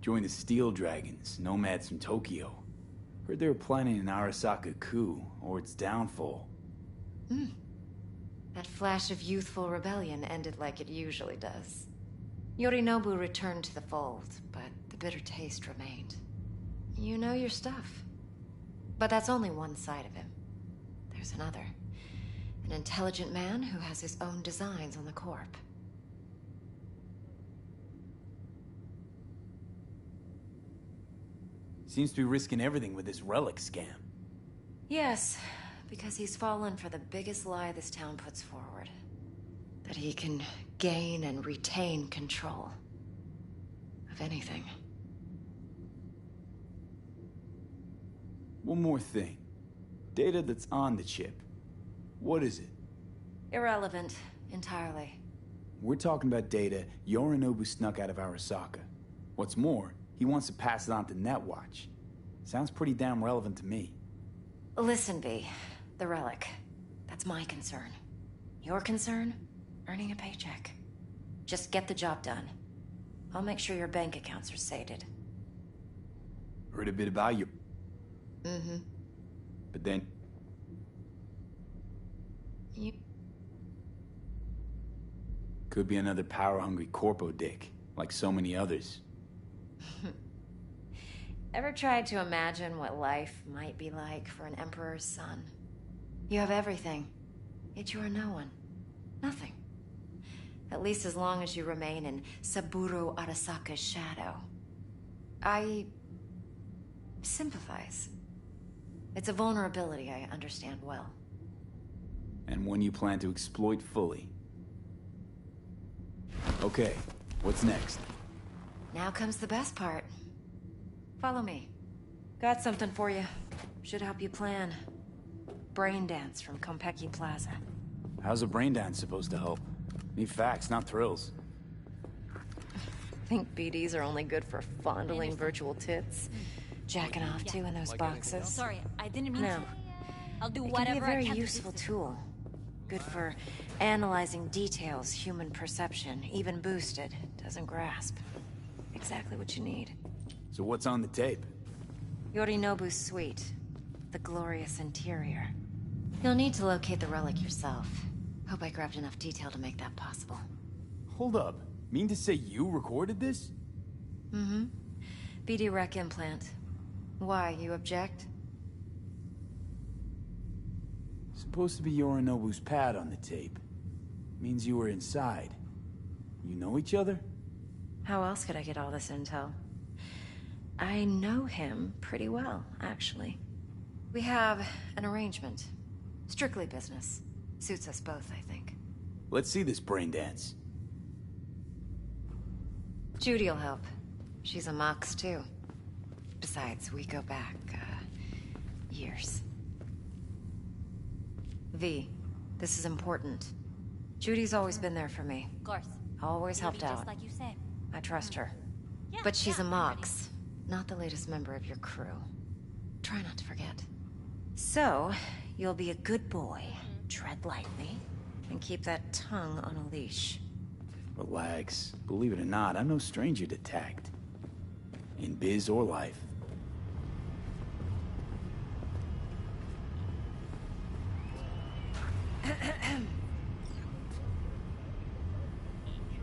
Joined the Steel Dragons, nomads from Tokyo. Heard they were planning an Arasaka coup, or its downfall. That flash of youthful rebellion ended like it usually does. Yorinobu returned to the fold, but the bitter taste remained. You know your stuff. But that's only one side of him. There's another. An intelligent man who has his own designs on the Corp. Seems to be risking everything with this relic scam. Yes, because he's fallen for the biggest lie this town puts forward. That he can gain and retain control of anything. One more thing. Data that's on the chip. What is it? Irrelevant, entirely. We're talking about data Yorinobu snuck out of Arasaka. What's more, he wants to pass it on to Netwatch. Sounds pretty damn relevant to me. Listen, V. The relic. That's my concern. Your concern? Earning a paycheck. Just get the job done. I'll make sure your bank accounts are sated. Heard a bit about you. Mm-hmm. But then... You... Could be another power-hungry corpo dick, like so many others. Ever tried to imagine what life might be like for an emperor's son? You have everything, yet you are no one. Nothing. At least as long as you remain in Saburo Arasaka's shadow. I... sympathize. It's a vulnerability I understand well. And one you plan to exploit fully. Okay, what's next? Now comes the best part. Follow me. Got something for you. Should help you plan. Brain dance from Konpeki Plaza. How's a brain dance supposed to help? Need facts, not thrills. Think BDs are only good for fondling virtual tits? Jacking off to in those boxes? Sorry, I didn't mean No. to. I'll do It can whatever be a very I can to useful fix it. tool. Good for analyzing details human perception, even boosted, doesn't grasp. Exactly what you need. So what's on the tape? Yorinobu's suite. The glorious interior. You'll need to locate the relic yourself. Hope I grabbed enough detail to make that possible. Hold up. Mean to say you recorded this? Mm-hmm. BD rec implant. Why, you object? Supposed to be Yorinobu's pad on the tape. Means you were inside. You know each other? How else could I get all this intel? I know him pretty well, actually. We have an arrangement. Strictly business. Suits us both, I think. Let's see this brain dance. Judy'll help. She's a Mox, too. Besides, we go back, years. V, this is important. Judy's always been there for me. Of course. Always Judy, helped out. Just like you said. I trust her. Yeah, But she's yeah, a I'm Mox, not the latest member of your crew. Try not to forget. So, you'll be a good boy, tread lightly, and keep that tongue on a leash. Relax. Believe it or not, I'm no stranger to tact. In biz or life.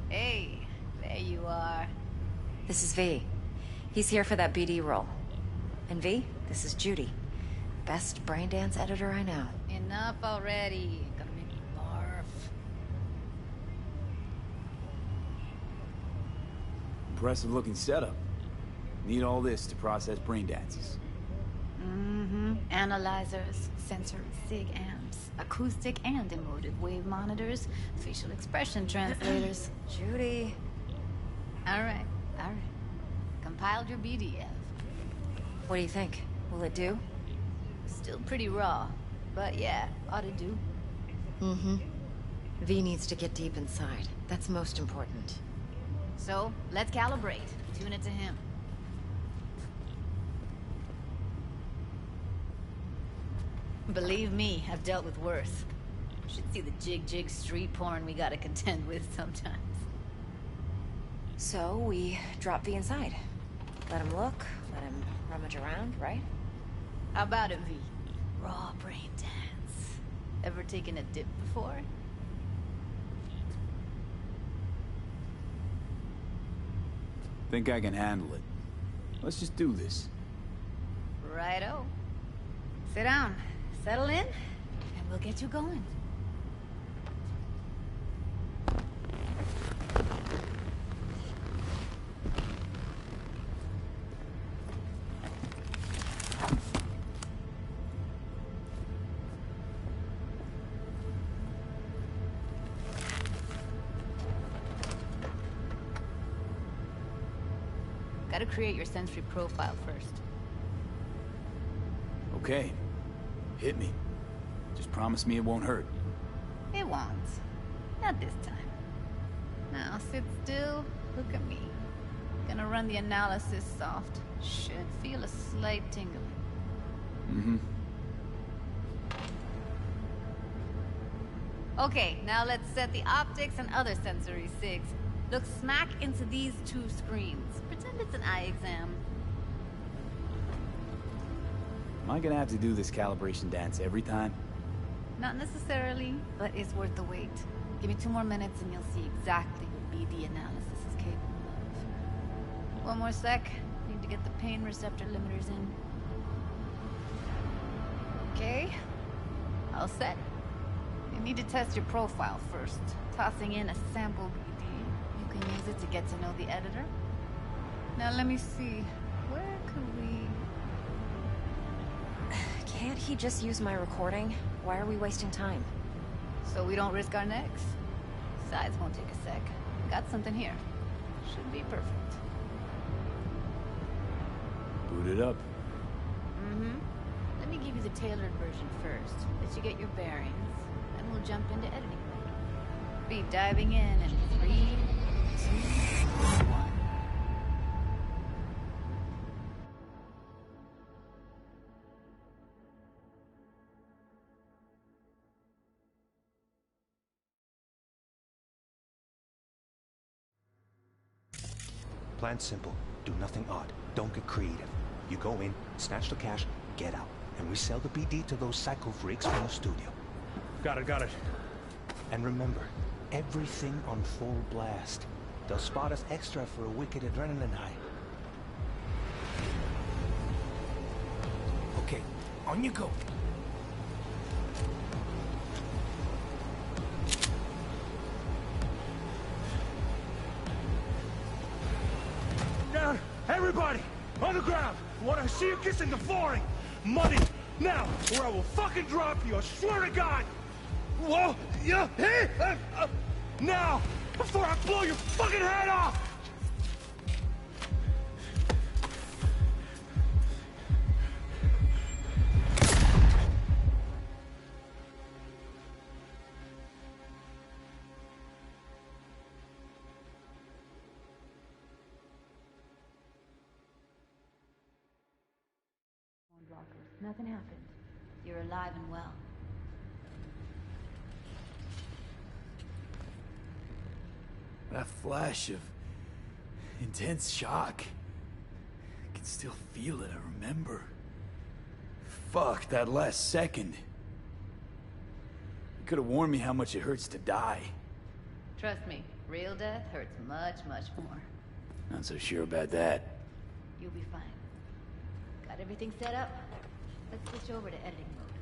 Hey, there you are. This is V. He's here for that BD role. And V, this is Judy. Best brain dance editor I know. Enough already. Gonna make me barf. Impressive looking setup. Need all this to process brain dances. Mm-hmm. Analyzers, sensory sig amps, acoustic and emotive wave monitors, facial expression translators. Judy. All right. compiled your BDF. What do you think? Will it do? Still pretty raw, but yeah, ought to do. Mm-hmm. V needs to get deep inside. That's most important. So, let's calibrate. Tune it to him. Believe me, I've dealt with worse. Should see the jig street porn we gotta contend with sometimes. So, we drop V inside. Let him look, let him rummage around, right? How about it, V? Raw brain dance. Ever taken a dip before? Think I can handle it. Let's just do this. Righto. Sit down, settle in, and we'll get you going. Gotta create your sensory profile first. Okay. Hit me. Just promise me it won't hurt. It won't. Not this time. Now sit still, look at me. Gonna run the analysis soft. Should feel a slight tingling. Mm-hmm. Okay, now let's set the optics and other sensory sigs. Look smack into these two screens. Pretend it's an eye exam. Am I gonna have to do this calibration dance every time? Not necessarily, but it's worth the wait. Give me 2 more minutes and you'll see exactly what BD analysis is capable of. 1 more sec. Need to get the pain receptor limiters in. Okay. All set. You need to test your profile first. Tossing in a sample BD. You can use it to get to know the editor. Now let me see. Where could we... Can't he just use my recording? Why are we wasting time? So we don't risk our necks? Besides, won't take a sec. Got something here. Should be perfect. Boot it up. Mm-hmm. Let me give you the tailored version first. Let you get your bearings. Then we'll jump into editing mode. Be diving in 3, 2, 1. Plan simple. Do nothing odd. Don't get creative. You go in, snatch the cash, get out. And we sell the BD to those psycho freaks from the studio. Got it. And remember, everything on full blast. They'll spot us extra for a wicked adrenaline high. Okay, on you go. Down! Everybody! On the ground! What I see you kissing the flooring! Money! Now! Or I will fucking drop you! I swear to God! Whoa! Yeah! Hey! Now! Before I blow your fucking head off! Nothing happened. You're alive and well. That flash of intense shock. I can still feel it, I remember. Fuck, that last second. You could have warned me how much it hurts to die. Trust me, real death hurts much, much more. Not so sure about that. You'll be fine. Got everything set up? Let's switch over to editing mode.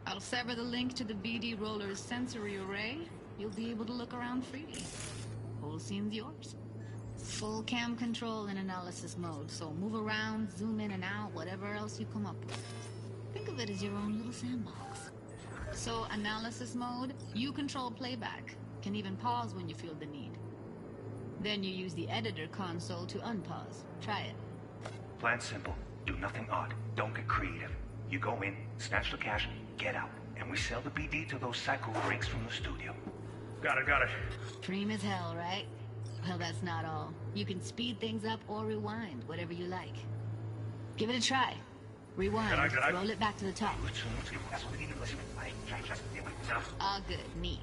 I'll sever the link to the BD Roller's sensory array. You'll be able to look around freely. whole scene's yours. Full cam control in analysis mode, so move around, zoom in and out, whatever else you come up with. Think of it as your own little sandbox. So, analysis mode, you control playback. Can even pause when you feel the need. Then you use the editor console to unpause. Try it. Plan simple. Do nothing odd. Don't get creative. You go in, snatch the cash, get out, and we sell the BD to those psycho freaks from the studio. Got it. Dream as hell, right? Well, that's not all. You can speed things up or rewind, whatever you like. Give it a try. Rewind, roll it back to the top. All good, neat.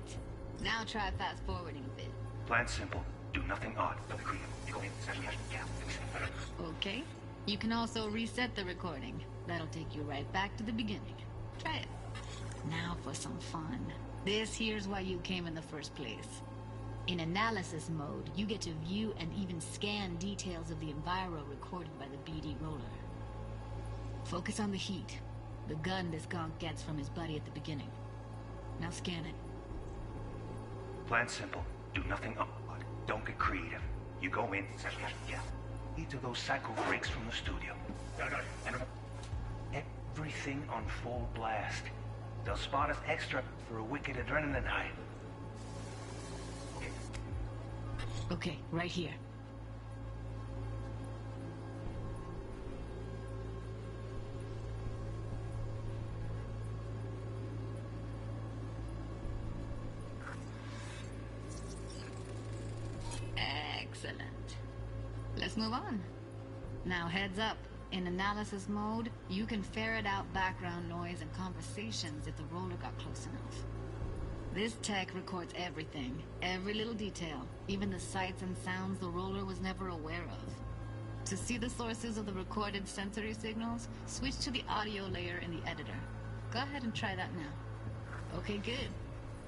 Now try fast forwarding a bit. Plan simple. Do nothing odd. Don't be creative. You go in, snatch the cash, get out. Okay. You can also reset the recording. That'll take you right back to the beginning. Try it. Now for some fun. This here's why you came in the first place. In analysis mode, you get to view and even scan details of the enviro recorded by the BD roller. Focus on the heat, the gun this gonk gets from his buddy at the beginning. Now scan it. Plan simple. Do nothing odd. Don't get creative. You go in, snatch the cash, get out. Lead to those psycho freaks from the studio. Got it. And everything on full blast. They'll spot us extra for a wicked adrenaline high. Okay, right here. Excellent. Let's move on. Now heads up. In analysis mode, you can ferret out background noise and conversations if the roller got close enough. This tech records everything, every little detail, even the sights and sounds the roller was never aware of. To see the sources of the recorded sensory signals, switch to the audio layer in the editor. Go ahead and try that now. Okay, good.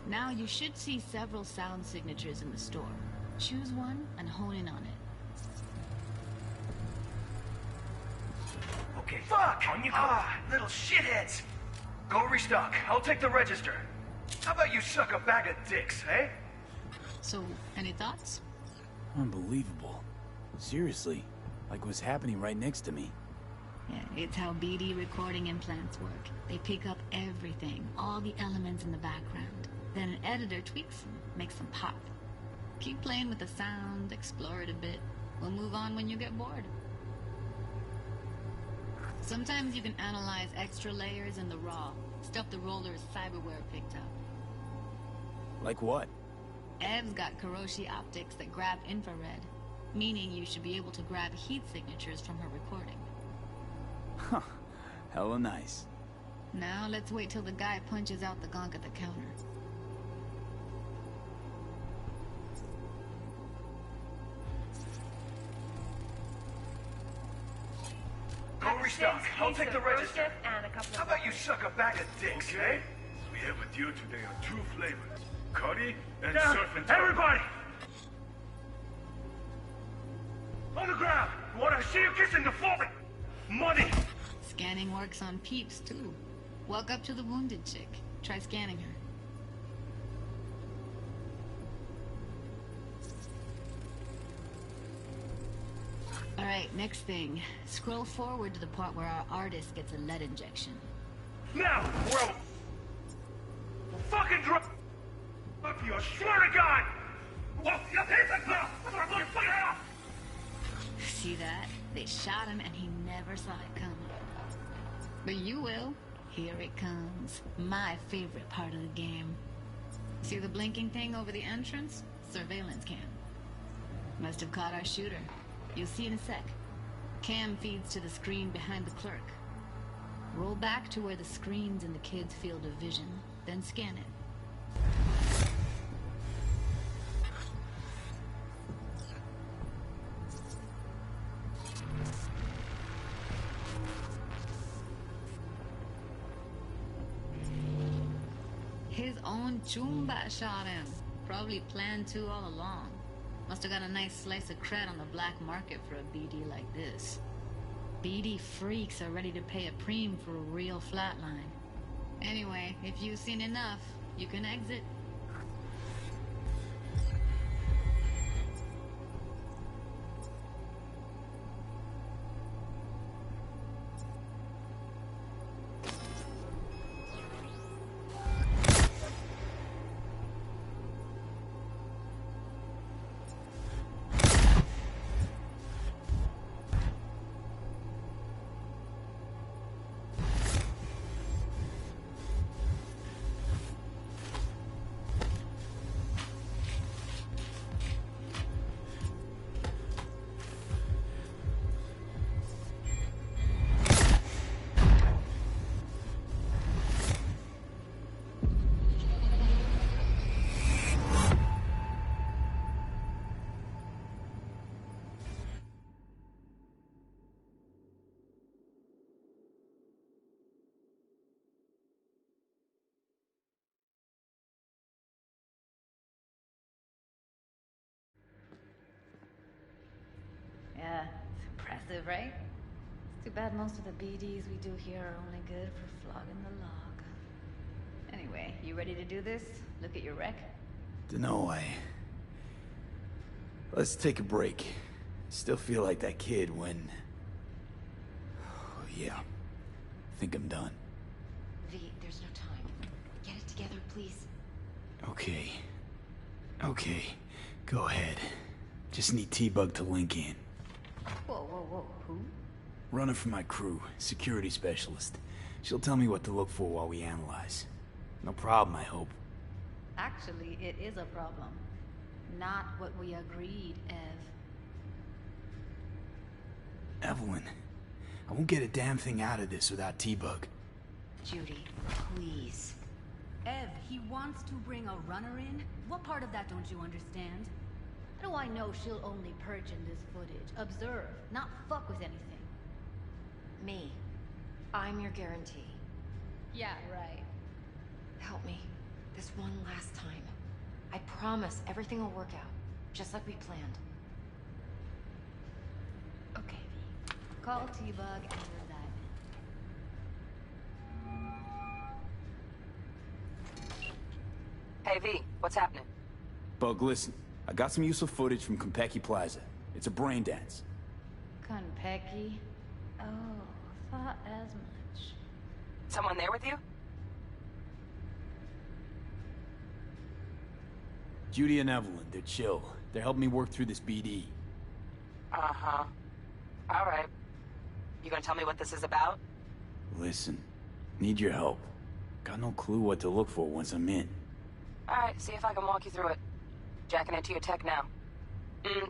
Now you should see several sound signatures in the store. Choose one and hone in on it. Okay. Fuck! On your car, little shitheads! Go restock. I'll take the register. How about you suck a bag of dicks, eh? So, any thoughts? Unbelievable. Seriously, like what's happening right next to me. Yeah, it's how BD recording implants work. They pick up everything, all the elements in the background. Then an editor tweaks them, makes them pop. Keep playing with the sound, explore it a bit. We'll move on when you get bored. Sometimes you can analyze extra layers in the raw, stuff the roller's cyberware picked up. Like what? Ev's got Kiroshi optics that grab infrared, meaning you should be able to grab heat signatures from her recording. Huh. Hella nice. Now let's wait till the guy punches out the gonk at the counter. Go restock. I'll take the register. How about you suck a bag of dicks, Okay. eh? We have a deal today on 2 flavors. Curry and Down. surf and turf. Everybody! On the ground! Want to see you kissing the floor? Money! Scanning works on peeps, too. Walk up to the wounded chick. Try scanning her. Alright, next thing. Scroll forward to the part where our artist gets a lead injection. Now, bro! Fucking drop you, I swear to God! See that? They shot him and he never saw it coming. But you will. Here it comes. My favorite part of the game. See the blinking thing over the entrance? Surveillance cam. Must have caught our shooter. You'll see in a sec. Cam feeds to the screen behind the clerk. Roll back to where the screen's in the kid's field of vision, then scan it. His own Chumba shot him. Probably planned to all along. Must have got a nice slice of cred on the black market for a BD like this. BD freaks are ready to pay a preem for a real flatline. Anyway, if you've seen enough, you can exit. expensive, right? It's too bad most of the BDs we do here are only good for flogging the log. Anyway, you ready to do this? Look at your wreck? Dunno, Let's take a break. Still feel like that kid when... Oh, yeah. Think I'm done. V, there's no time. Get it together, please. Okay. Okay. Go ahead. Just need T-Bug to link in. Whoa. Who? Running for my crew. Security specialist. She'll tell me what to look for while we analyze. No problem, I hope. Actually, it is a problem. Not what we agreed, Ev. Evelyn, I won't get a damn thing out of this without T-Bug. Judy, please. Ev, he wants to bring a runner in? What part of that don't you understand? How do I know she'll only purge in this footage? Observe, not fuck with anything. Me. I'm your guarantee. Yeah, right. Help me. This one last time. I promise everything will work out. Just like we planned. Okay, V. Call T-Bug and we'll dive in. Hey, V, what's happening? Bug, listen. I got some useful footage from Konpeki Plaza. It's a brain dance. Konpeki? Oh, thought as much. Someone there with you? Judy and Evelyn, they're chill. They're helping me work through this BD. Uh-huh. All right. You gonna tell me what this is about? Listen, need your help. Got no clue what to look for once I'm in. All right, see if I can walk you through it. Jacking into your tech now.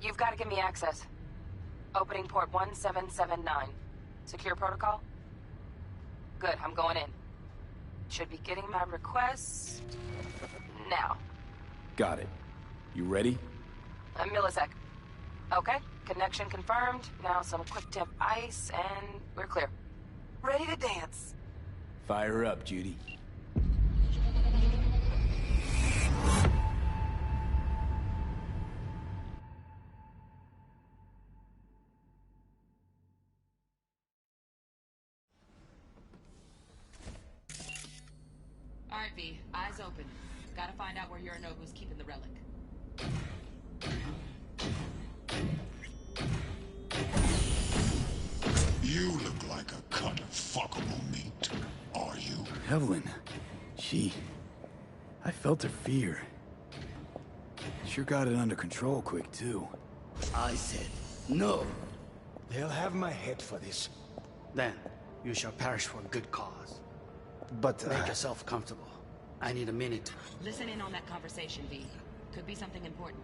You've got to give me access. Opening port 1779. Secure protocol? Good, I'm going in. Should be getting my request... now. Got it. You ready? A millisec. Okay, connection confirmed. Now some quick temp ice, and we're clear. Ready to dance. Fire her up, Judy. Alright, V. Eyes open. Gotta find out where Yorinobu's keeping the relic. You look like a cut of fuckable meat. Are you? Evelyn. I felt her fear. Sure got it under control quick, too. I said, no. They'll have my head for this. Then, you shall perish for a good cause. But make yourself comfortable. I need a minute. Listen in on that conversation, V. Could be something important.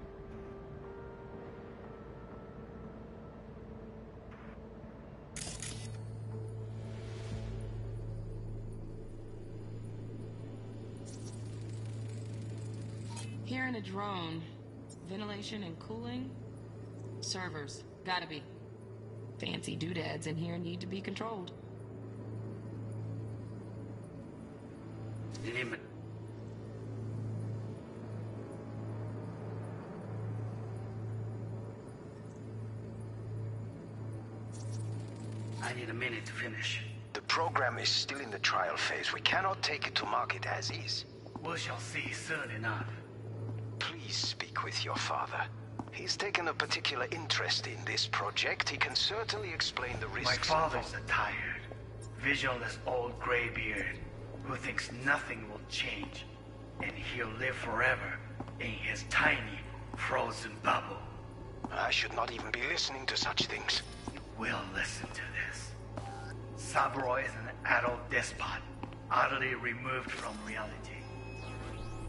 Here in a drone. Ventilation and cooling? Servers. Gotta be. Fancy doodads in here need to be controlled. Limit. I need a minute to finish. The program is still in the trial phase. We cannot take it to market as is. We shall see soon enough. Please speak with your father. He's taken a particular interest in this project. He can certainly explain the risks. My father's a tired, visionless old graybeard who thinks nothing will change, and he'll live forever in his tiny, frozen bubble. I should not even be listening to such things. You will listen to this. Saburo is an adult despot, utterly removed from reality.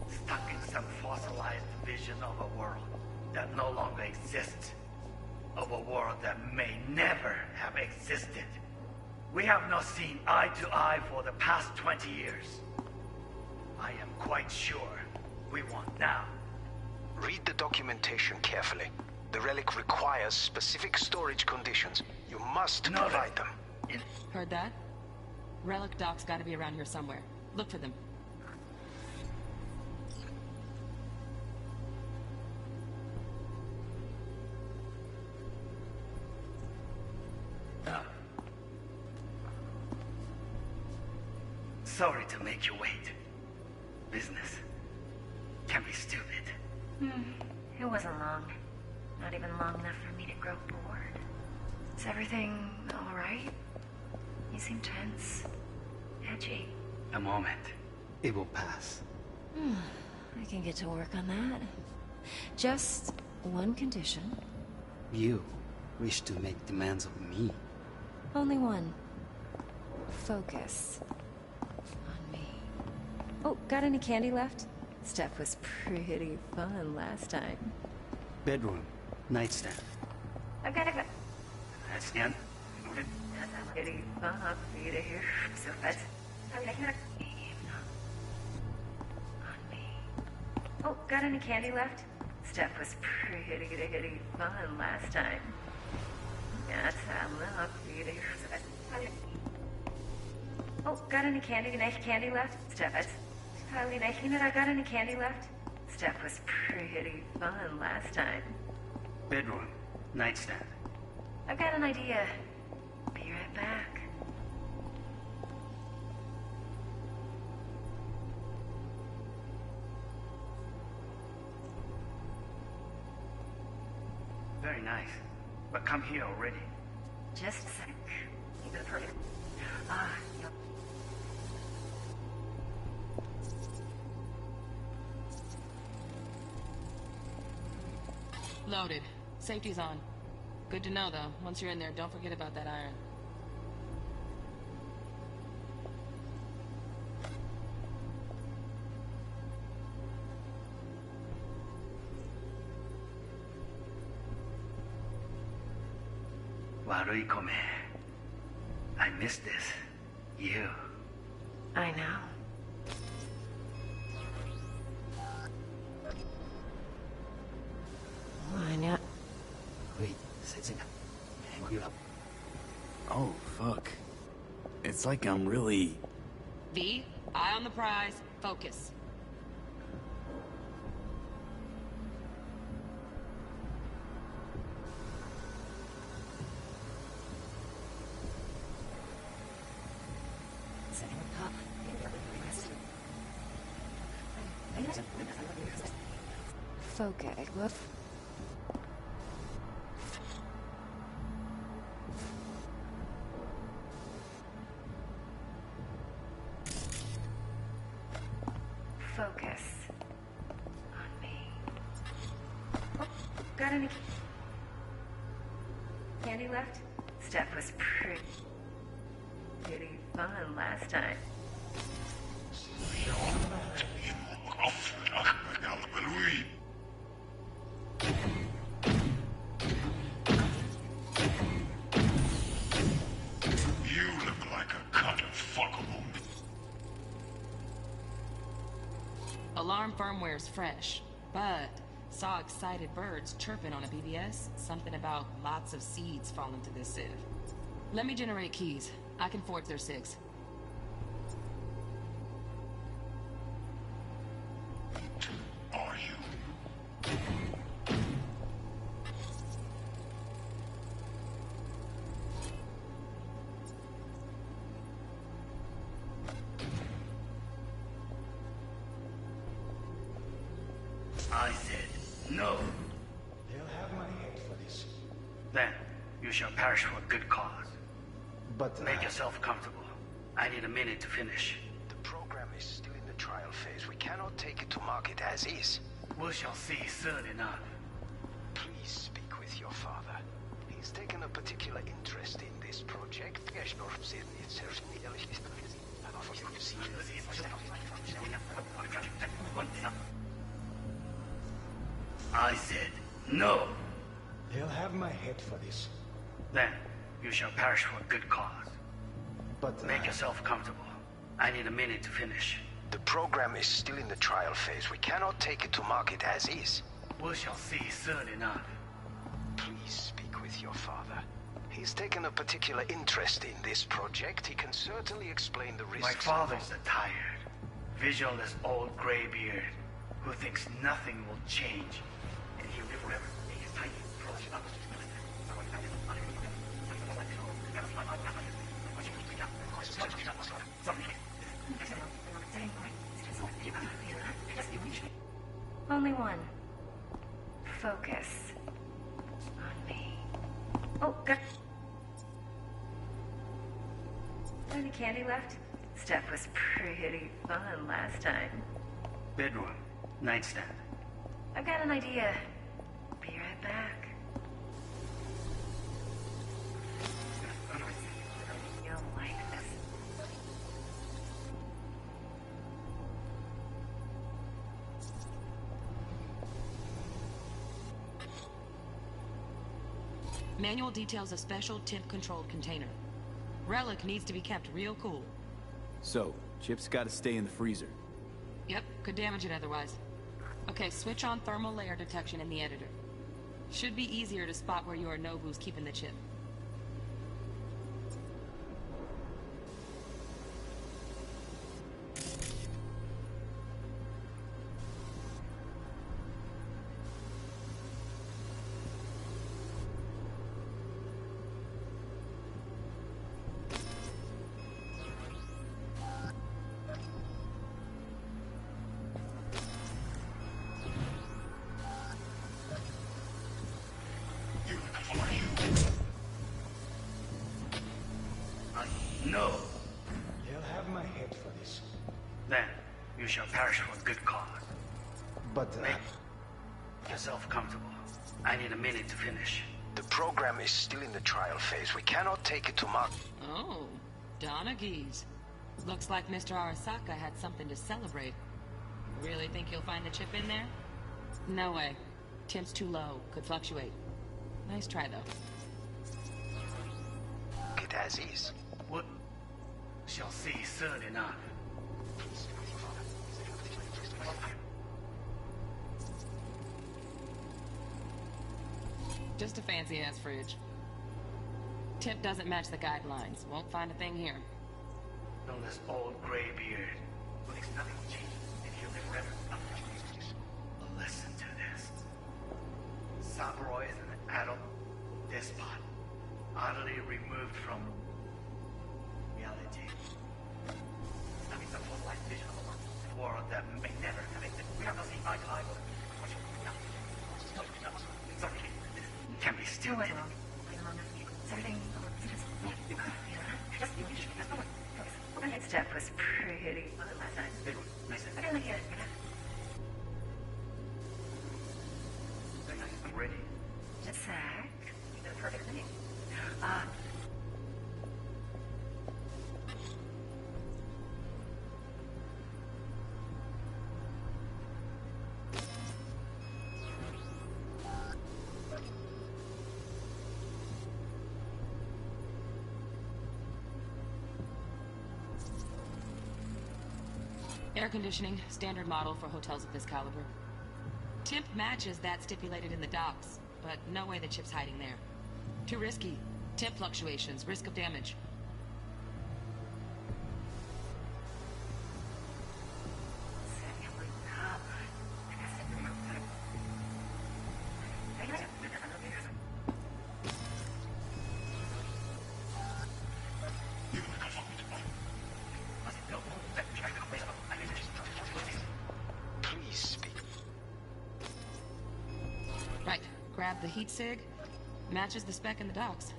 Stuck in some fossilized vision of a world that no longer exists. Of a world that may never have existed. We have not seen eye to eye for the past 20 years. I am quite sure we want now. Read the documentation carefully. The relic requires specific storage conditions. You must provide them. Heard that? Relic docs gotta be around here somewhere. Look for them. Sorry to make you wait. Business can be stupid. It wasn't long. Not even long enough for me to grow bored. Is everything alright? You seem tense. Edgy. A moment. It will pass. I can get to work on that. Just one condition. You wish to make demands of me. Only one. Focus on me. Oh, got any candy left? Stuff was pretty fun last time. Bedroom. Nightstand. I've got it. Nightstand? Pretty fun for you to hear. So fast. On me. Oh, got any candy left? Stuff was pretty fun last time. That's how I love for you to hear. So fast. Oh, got any candy left? Stuff was I got any candy left? Stuff was pretty fun last time. Bedroom. Nightstand. I've got an idea. Be right back. Very nice. But come here already. Just a sec. You've been perfect. Ah, yep. Loaded. Safety's on. Good to know, though. Once you're in there, don't forget about that iron. Warui-kome. I miss this. You. I know. I know. Wait, Oh, fuck. It's like I'm really... V, eye on the prize. Focus. Focus. What? Focus on me. Oh, got any candy left? Stuff was pretty fun last time. You look like a cut of fuckable. Alarm firmware's fresh, but saw excited birds chirping on a BBS. Something about lots of seeds falling to this sieve. Let me generate keys. I can forge their SIGs. Are you? I said no. They'll have my head for this. Then you shall perish for a good cause. But make yourself comfortable. I need a minute to finish. The program is still in the trial phase. We cannot take it to market as is. We shall see soon enough. Please speak with your father. He's taken a particular interest in this project. I said no. They'll have my head for this. Then you shall perish for a good cause. But make yourself comfortable. I need a minute to finish. The program is still in the trial phase. We cannot take it to market as is. We shall see soon enough. Please speak with your father. He's taken a particular interest in this project. He can certainly explain the risks. My father's a tired, visionless old graybeard who thinks nothing will change, and he'll live forever in his tiny focus on me. Oh, good. Any candy left? Stuff was pretty fun last time. Bedroom. Nightstand. I've got an idea. Be right back. You'll like this. Manual details a special temp-controlled container. Relic needs to be kept real cool. So, Chip's gotta stay in the freezer. Yep, could damage it otherwise. Okay, switch on thermal layer detection in the editor. Should be easier to spot where Yorinobu's keeping the chip. No. They'll have my head for this. Then, you shall perish for a good cause. But, Make yourself comfortable. I need a minute to finish. The program is still in the trial phase. We cannot take it to Mark. Oh, Donaghy's. Looks like Mr. Arasaka had something to celebrate. Really think you'll find the chip in there? No way. Temp's too low. Could fluctuate. Nice try, though. It as is. What? Shall see soon enough. Just a fancy-ass fridge. Tip doesn't match the guidelines. Won't find a thing here. No, this old gray beard. Thinks nothing will change, and he'll live forever. Listen to this. Saburo is an adult despot, utterly removed from reality. Having some full-life vision of a world that may never have existed. We have not seen eye to eye with it. Sorry, can be still wait long. Stuff was pretty fun last time. I didn't get it. I'm ready. Just a sec. You did a perfect thing. Air conditioning, standard model for hotels of this caliber. Temp matches that stipulated in the docs, but no way the chip's hiding there. Too risky. Temp fluctuations, risk of damage. Right, grab the heat sig. Matches the spec in the docs.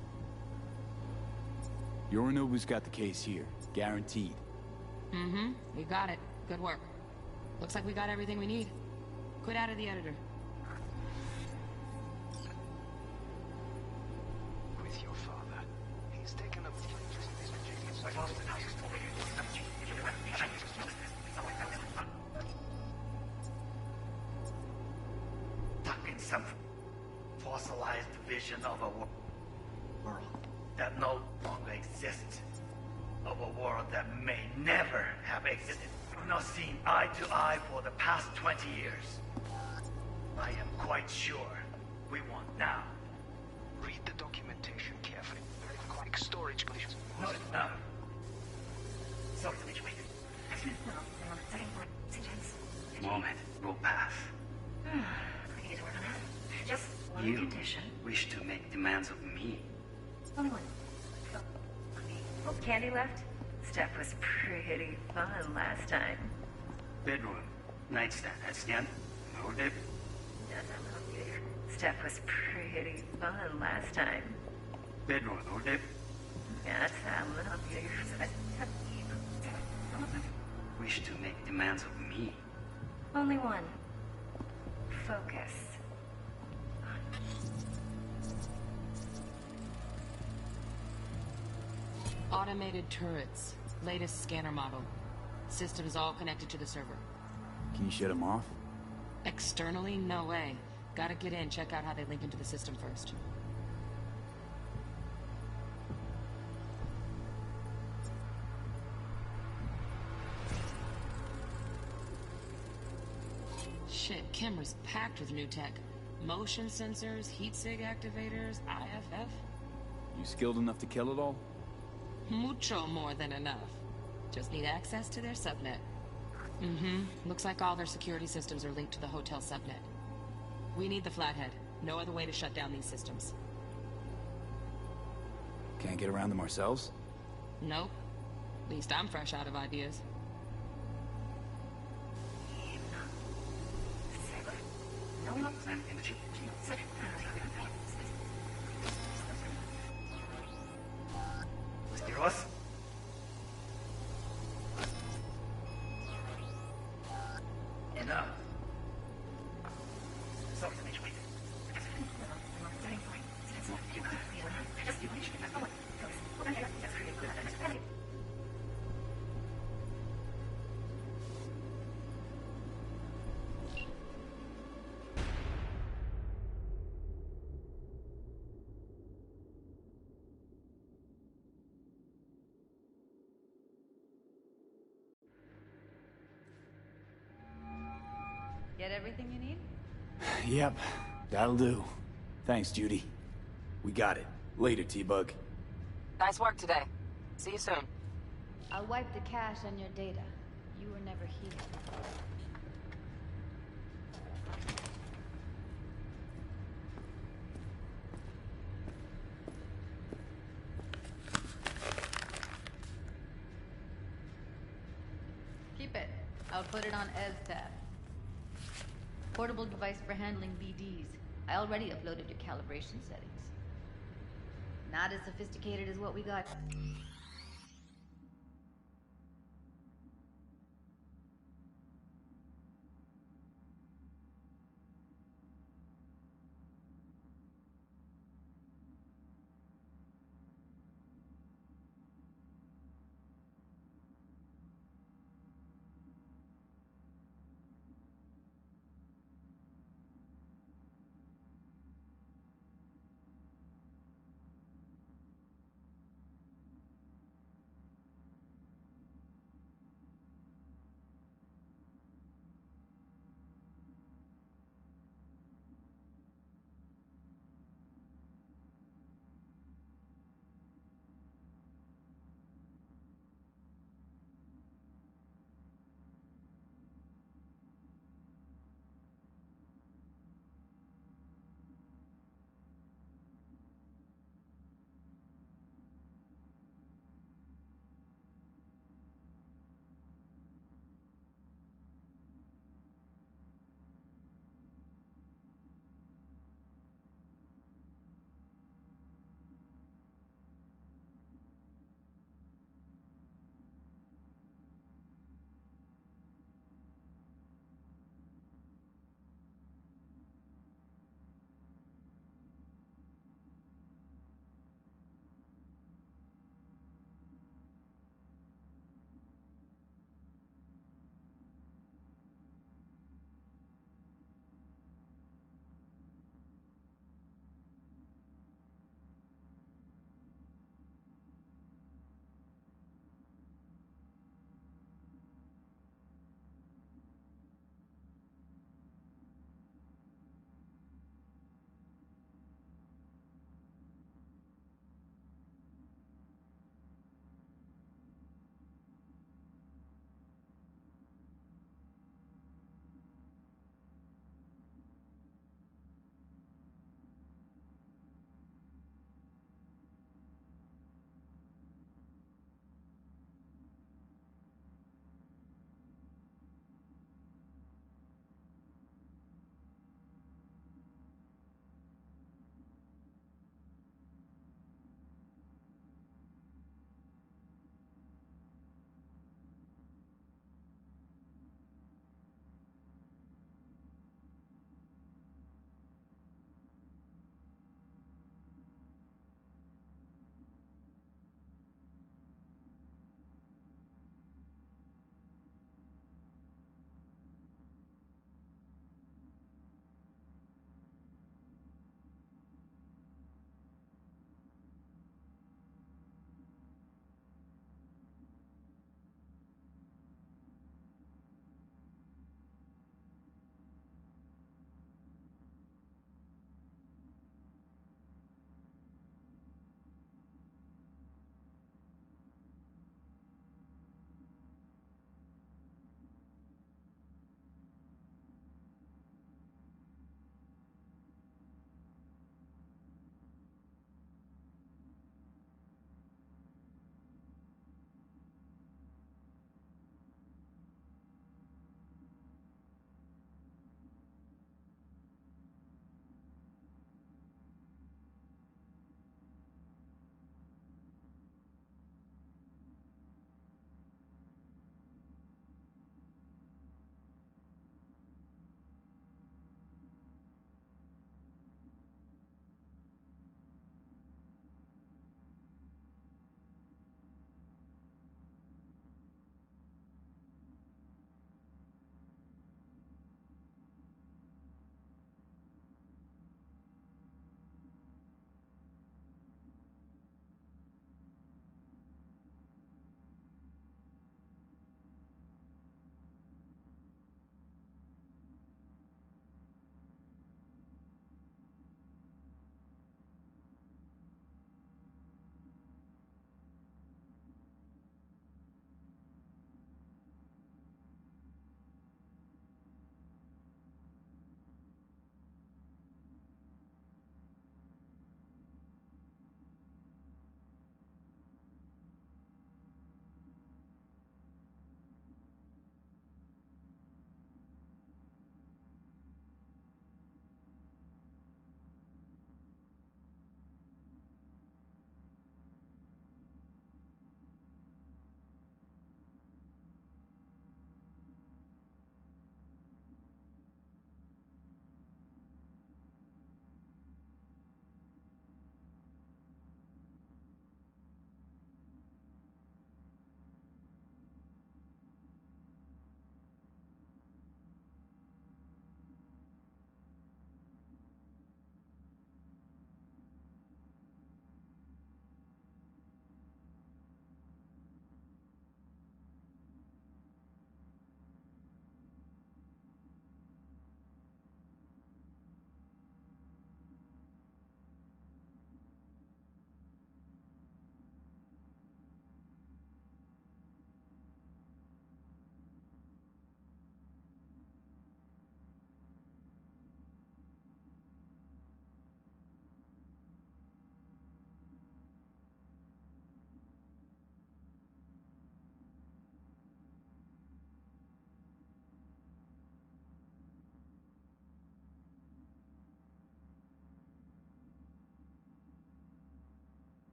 Yorinobu's got the case here. Guaranteed. Mm-hmm. We got it. Good work. Looks like we got everything we need. Quit out of the editor. With your father. He's taken a... Stuck in some fossilized vision of a world that no longer exists. Of a world that may never have existed. We've not seen eye to eye for the past 20 years. I am quite sure we want now. Read the documentation carefully. Quick storage conditions. Not enough. Sorry to make you wait. Moment will pass. I need to work on that. Just one You condition. wish to make demands of me. Only one. Oh, candy left? Stuff was pretty fun last time. Bedroom. Nightstand. That's the end. No dip. Stuff was pretty fun last time. Bedroll, okay? That's a little beautiful. Wish to make demands of me. Only one. Focus. Automated turrets. Latest scanner model. Systems all connected to the server. Can you shut them off? Externally, no way. Gotta get in, check out how they link into the system first. Shit, camera's packed with new tech. Motion sensors, heat sig activators, IFF. You skilled enough to kill it all? Mucho more than enough. Just need access to their subnet. Mm-hmm. Looks like all their security systems are linked to the hotel subnet. We need the Flathead. No other way to shut down these systems. Can't get around them ourselves? Nope. At least I'm fresh out of ideas. Ross? Enough. Get everything you need? Yep, that'll do. Thanks, Judy. We got it. Later, T-Bug. Nice work today. See you soon. I'll wipe the cache on your data. You were never here. Keep it. I'll put it on Ez tab. Portable device for handling BDs. I already uploaded your calibration settings. Not as sophisticated as what we got.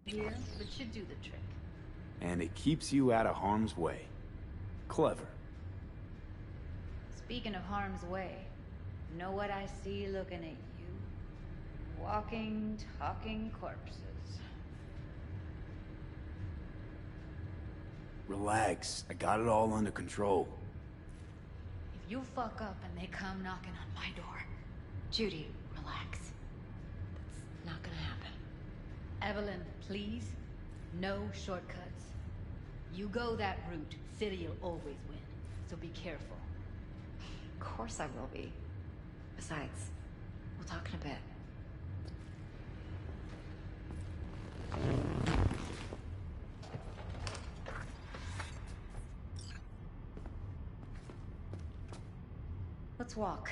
here, but should do the trick. And it keeps you out of harm's way. Clever. Speaking of harm's way, know what I see looking at you? Walking, talking corpses. Relax. I got it all under control. If you fuck up and they come knocking on my door... Judy, relax. That's not gonna happen. Evelyn, please. No shortcuts. You go that route, City'll always win. So be careful. Of course I will be. Besides, we'll talk in a bit. Let's walk.